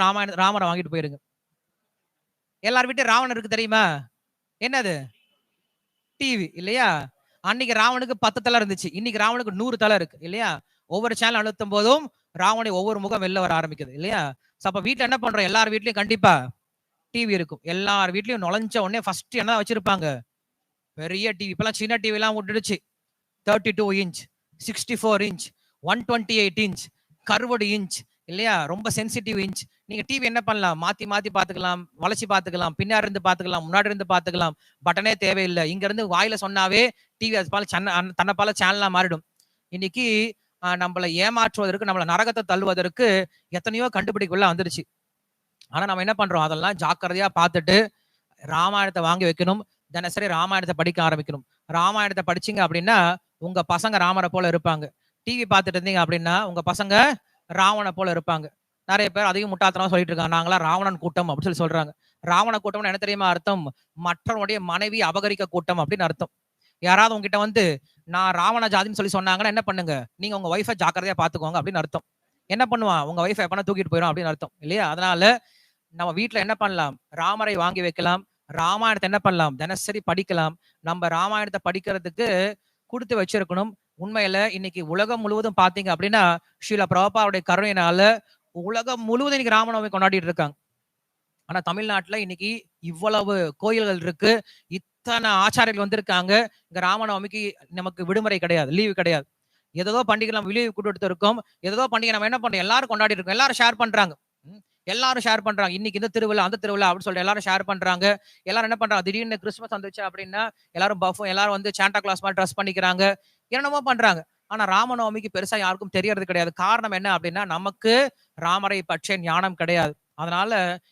ராமனை வாங்கிட்டு போயிருங்க. எல்லார் வீட்டும் ராவணன் இருக்கு தெரியுமா? என்னது? டிவி இல்லையா? அன்னைக்கு ராவனுக்கு 10 தலை இருந்துச்சு, இன்னைக்கு ராவனுக்கு 100 தலை இருக்கு இல்லையா? ஒவ்வொரு சேனல் அழுத்தும் போதும் ராவணை ஒவ்வொரு முகம் வெளில வர ஆரம்பிக்குது இல்லையா? அப்ப வீட்டுல என்ன பண்றோம்? எல்லார் வீட்லயும் கண்டிப்பா டிவி இருக்கும். எல்லார் வீட்லயும் நுழைஞ்ச உடனே ஃபர்ஸ்ட் என்ன வச்சிருப்பாங்க? பெரிய டிவி. இப்பெல்லாம் சின்ன டிவி எல்லாம் விட்டுடுச்சு. 32 இன்ச், 64 இன்ச், 128 இன்ச், கர்வடு இன்ச் இல்லையா? ரொம்ப சென்சிட்டிவ் இன்ச். நீங்க டிவி என்ன பண்ணலாம்? மாத்தி மாத்தி பாத்துக்கலாம், வளைச்சு பாத்துக்கலாம், பின்னாடி இருந்து பாத்துக்கலாம், முன்னாடி இருந்து பாத்துக்கலாம். பட்டனே தேவையில்லை. இங்க இருந்து வாயில சொன்னாவே டிவி அது பால தன்னைப்பால சேனலா மாறிடும். இன்னைக்கு நம்மளை ஏமாற்றுவதற்கு, நம்மளை நரகத்தை தள்ளுவதற்கு எத்தனையோ கண்டுபிடிப்புலாம் வந்துருச்சு. ஆனா நம்ம என்ன பண்றோம்? அதெல்லாம் ஜாக்கிரதையா பார்த்துட்டு ராமாயணத்தை வாங்கி வைக்கணும். தினசரி ராமாயணத்தை படிக்க ஆரம்பிக்கணும். ராமாயணத்தை படிச்சீங்க அப்படின்னா உங்க பசங்க ராமரை போல இருப்பாங்க. டிவி பார்த்துட்டு இருந்தீங்க அப்படின்னா உங்க பசங்க ராவணை போல இருப்பாங்க. நிறைய பேர் அதையும் முட்டாள்தனமா சொல்லிட்டு இருக்காங்க. நாங்களா ராவணன் கூட்டம் அப்படின்னு சொல்லி சொல்றாங்க. ராவண கூட்டம்னு என்ன தெரியுமா அர்த்தம்? மற்றவனுடைய மனைவி அபகரிக்க கூட்டம் அப்படின்னு அர்த்தம். யாராவது உங்ககிட்ட வந்து நான் ராவண ஜாதின்னு சொல்லி சொன்னாங்கன்னா என்ன பண்ணுங்க? நீங்க உங்க ஒய்ஃபை ஜாக்கிரதையா பாத்துக்கோங்க அப்படின்னு அர்த்தம். என்ன பண்ணுவான்? உங்க ஒய்ஃபை எப்பனா தூக்கிட்டு போயிடும் அப்படின்னு அர்த்தம் இல்லையா? அதனால நம்ம வீட்டுல என்ன பண்ணலாம்? ராமரை வாங்கி வைக்கலாம். ராமாயணத்தை என்ன பண்ணலாம்? தினசரி படிக்கலாம். நம்ம ராமாயணத்தை படிக்கிறதுக்கு கொடுத்து வச்சிருக்கணும். உண்மையில இன்னைக்கு உலகம் முழுவதும் பாத்தீங்க அப்படின்னா ஸ்ரீல பிரபுபாவுடைய கருணையினால உலகம் முழுவதும் இன்னைக்கு ராமநவமி கொண்டாடிட்டு இருக்காங்க. ஆனா தமிழ்நாட்டுல இன்னைக்கு இவ்வளவு கோயில்கள் இருக்கு, இத்தனை ஆச்சாரியர்கள் வந்திருக்காங்க. இங்க ராமநவமிக்கு நமக்கு விடுமுறை கிடையாது, லீவு கிடையாது. ஏதோ பண்டிகை நம்ம லீவு கொடுத்து இருக்கோம். ஏதோ பண்டிகை நம்ம என்ன பண்றோம், எல்லாரும் கொண்டாடி இருக்கோம், எல்லாரும் ஷேர் பண்றாங்க. எல்லாரும் ஷேர் பண்றாங்க. இன்னைக்கு இந்த திருவிழா அந்த திருவிழா அப்படின்னு சொல்லிட்டு எல்லாரும் ஷேர் பண்றாங்க. எல்லாரும் என்ன பண்றாங்க, திடீர்னு கிறிஸ்துமஸ் வந்துச்சு அப்படின்னா எல்லாரும் பஃபும் எல்லாரும் வந்து சாண்டா கிளாஸ் மாதிரி ட்ரெஸ் பண்ணிக்கிறாங்க, என்னென்னமோ பண்றாங்க. ஆனா ராமநவமிக்கு பெருசா யாருக்கும் தெரியறது கிடையாது. காரணம் என்ன அப்படின்னா, நமக்கு ராமரை பற்றிய ஞானம் கிடையாது. அதனால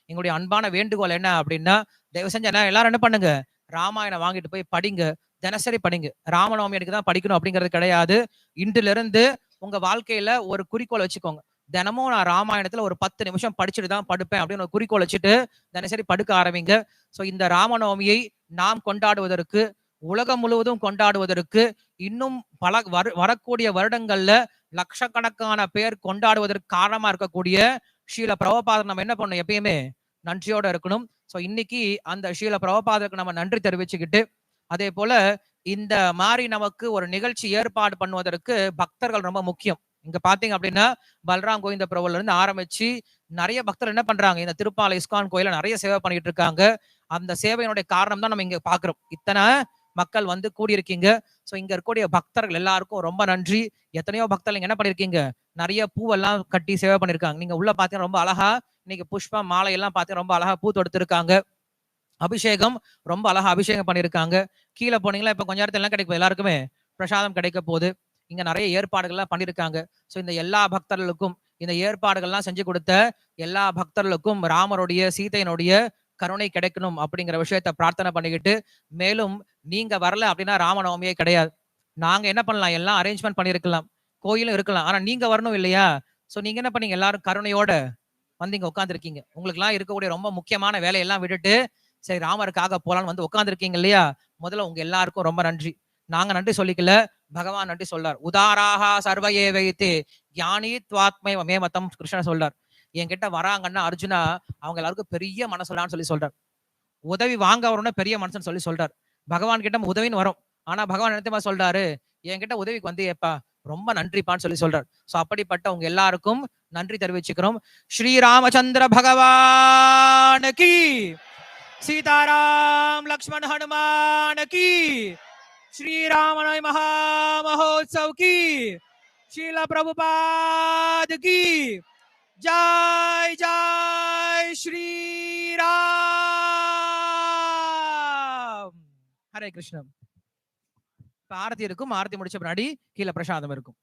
எங்களுடைய அன்பான வேண்டுகோள் என்ன அப்படின்னா, தயவு செஞ்சு எல்லாரும் என்ன பண்ணுங்க, ராமாயணம் வாங்கிட்டு போய் படிங்க, தினசரி படிங்க. ராமநவமி எனக்கு தான் படிக்கணும் அப்படிங்கிறது கிடையாது. இன்றுல இருந்து உங்க வாழ்க்கையில ஒரு குறிக்கோள் வச்சுக்கோங்க. தினமும் நான் ராமாயணத்துல ஒரு 10 நிமிஷம் படிச்சுட்டு தான் படுப்பேன் அப்படின்னு ஒரு குறிக்கோள் வச்சுட்டு தினசரி படுக்க ஆரம்பிங்க. சோ இந்த ராமநவமியை நாம் கொண்டாடுவதற்கு, உலகம் முழுவதும் கொண்டாடுவதற்கு, இன்னும் பல வரக்கூடிய வருடங்கள்ல லட்சக்கணக்கான பேர் கொண்டாடுவதற்கு காரணமா இருக்கக்கூடிய ஸ்ரீல பிரபுபாதர் நம்ம என்ன பண்ணணும், எப்பயுமே நன்றியோட இருக்கணும். சோ இன்னைக்கு அந்த ஸ்ரீல பிரபுபாதருக்கு நம்ம நன்றி தெரிவிச்சுக்கிட்டு, அதே போல இந்த மாதிரி நமக்கு ஒரு நிகழ்ச்சி ஏற்பாடு பண்ணுவதற்கு பக்தர்கள் ரொம்ப முக்கியம். இங்க பாத்தீங்க அப்படின்னா பல்ராம் கோவிந்த பிரபுல இருந்து ஆரம்பிச்சு நிறைய பக்தர் என்ன பண்றாங்க, இந்த திருப்பாலை இஸ்கான் கோயில நிறைய சேவை பண்ணிட்டு இருக்காங்க. அந்த சேவையினுடைய காரணம் தான் நம்ம இங்க பாக்குறோம். இத்தனை மக்கள் வந்து கூடியிருக்கீங்க. சோ இங்க இருக்கக்கூடிய பக்தர்கள் எல்லாருக்கும் ரொம்ப நன்றி. எத்தனையோ பக்தர்கள் என்ன பண்ணிருக்கீங்க, நிறைய பூவெல்லாம் கட்டி சேவை பண்ணிருக்காங்க. நீங்க உள்ள பாத்தீங்கன்னா ரொம்ப அழகா இன்னைக்கு புஷ்பம் மாலை எல்லாம் பாத்தீங்கன்னா ரொம்ப அழகா பூ தொடுத்திருக்காங்க. அபிஷேகம் ரொம்ப அழகா அபிஷேகம் பண்ணிருக்காங்க. கீழே போனீங்களா இப்ப கொஞ்ச நேரத்துல என்ன கிடைக்கும், எல்லாருக்குமே பிரசாதம் கிடைக்க போகுது. இங்க நிறைய ஏற்பாடுகள்லாம் பண்ணிருக்காங்க. சோ இந்த எல்லா பக்தர்களுக்கும், இந்த ஏற்பாடுகள்லாம் செஞ்சு கொடுத்த எல்லா பக்தர்களுக்கும் ராமருடைய சீதையினுடைய கருணை கிடைக்கணும் அப்படிங்கிற விஷயத்த பிரார்த்தனை பண்ணிக்கிட்டு, மேலும் நீங்க வரல அப்படின்னா ராமநவமியே கிடையாது. நாங்க என்ன பண்ணலாம், எல்லாம் அரேஞ்ச்மெண்ட் பண்ணிருக்கலாம், கோயிலும் இருக்கலாம், ஆனா நீங்க வரணும் இல்லையா? சோ நீங்க என்ன பண்ணீங்க, எல்லாரும் கருணையோட வந்து இங்க உட்காந்துருக்கீங்க. உங்களுக்கு எல்லாம் இருக்கக்கூடிய ரொம்ப முக்கியமான வேலையெல்லாம் விட்டுட்டு சரி ராமருக்காக போலான்னு வந்து உட்காந்துருக்கீங்க இல்லையா? முதல்ல உங்க எல்லாருக்கும் ரொம்ப நன்றி. நாங்க நன்றி சொல்லிக்கல, பகவான் நன்றி சொல்றார். உதாராக சர்வயே வைத்து ஞானி துவாத்மை மேமத்தம் கிருஷ்ணன் சொல்றார். என்கிட்ட வராங்கன்னா அர்ஜுனா அவங்க எல்லாருக்கும் பெரிய மனசுலான்னு சொல்லி சொல்றார். உதவி வாங்க வரணும்னா பெரிய மனசுன்னு சொல்லி சொல்றார். பகவான் கிட்ட உதவின்னு வரும், ஆனா பகவான் நினைத்தமா சொல்றாரு, என்கிட்ட உதவிக்கு வந்தியப்பா ரொம்ப நன்றிப்பான்னு சொல்லி சொல்றார். சோ அப்படிப்பட்ட உங்க எல்லாருக்கும் நன்றி தெரிவிச்சுக்கிறோம். ஸ்ரீராமச்சந்திர பகவான் கி, सीताराम लक्ष्मण हनुमान की, श्री रामनवमी महामहोत्सव की, श्रील प्रभुपाद की जय जय श्री राम. हरे कृष्ण. ஆரத்தி இருக்கும், ஆரத்தி முடிச்ச பின்னாடி கீழே பிரசாதம் இருக்கும்.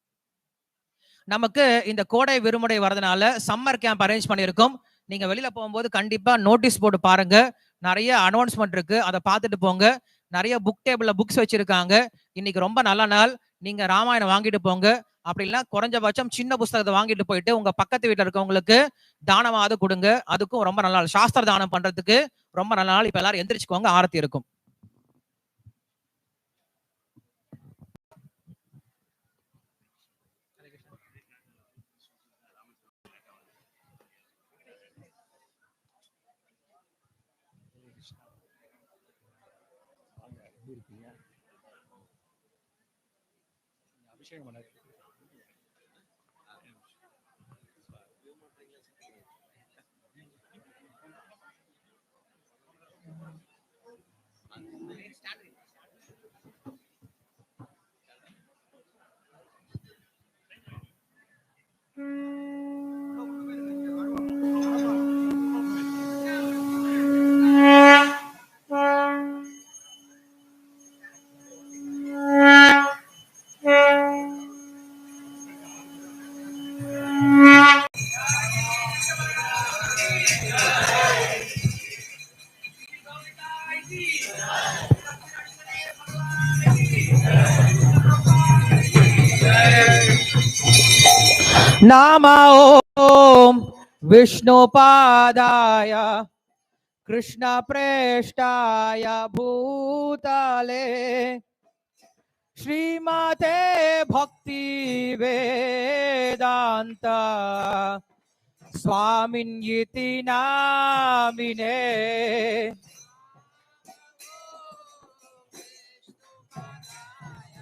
நமக்கு இந்த கோடை விடுமுறை வரதுனால சம்மர் கேம்ப் அரேஞ்ச் பண்ணியிருக்கோம். நீங்க வெளியில போகும்போது கண்டிப்பா நோட்டீஸ் போர்டு பாருங்க, நிறைய அனௌன்ஸ்மெண்ட் இருக்கு, அதை பார்த்துட்டு போங்க. நிறைய புக் டேபிள்ல புக்ஸ் வச்சிருக்காங்க. இன்னைக்கு ரொம்ப நல்ல நாள், நீங்க ராமாயணம் வாங்கிட்டு போங்க. அப்படி இல்ல குறைஞ்சபட்சம் சின்ன புஸ்தகத்தை வாங்கிட்டு போயிட்டு உங்க பக்கத்து வீட்டுல இருக்கவங்களுக்கு தானமாவது கொடுங்க. அதுக்கும் ரொம்ப நல்ல நாள், சாஸ்திர தானம் பண்றதுக்கு ரொம்ப நல்ல நாள். இப்ப எல்லாரும் எந்திரிச்சுக்கோங்க, ஆரத்தி இருக்கும். அபிஷேகம் नामा ओम विष्णुपादाय कृष्ण प्रेष्ठाय भूतले श्रीमते भक्ति वेदांत स्वामिन्यति नामिने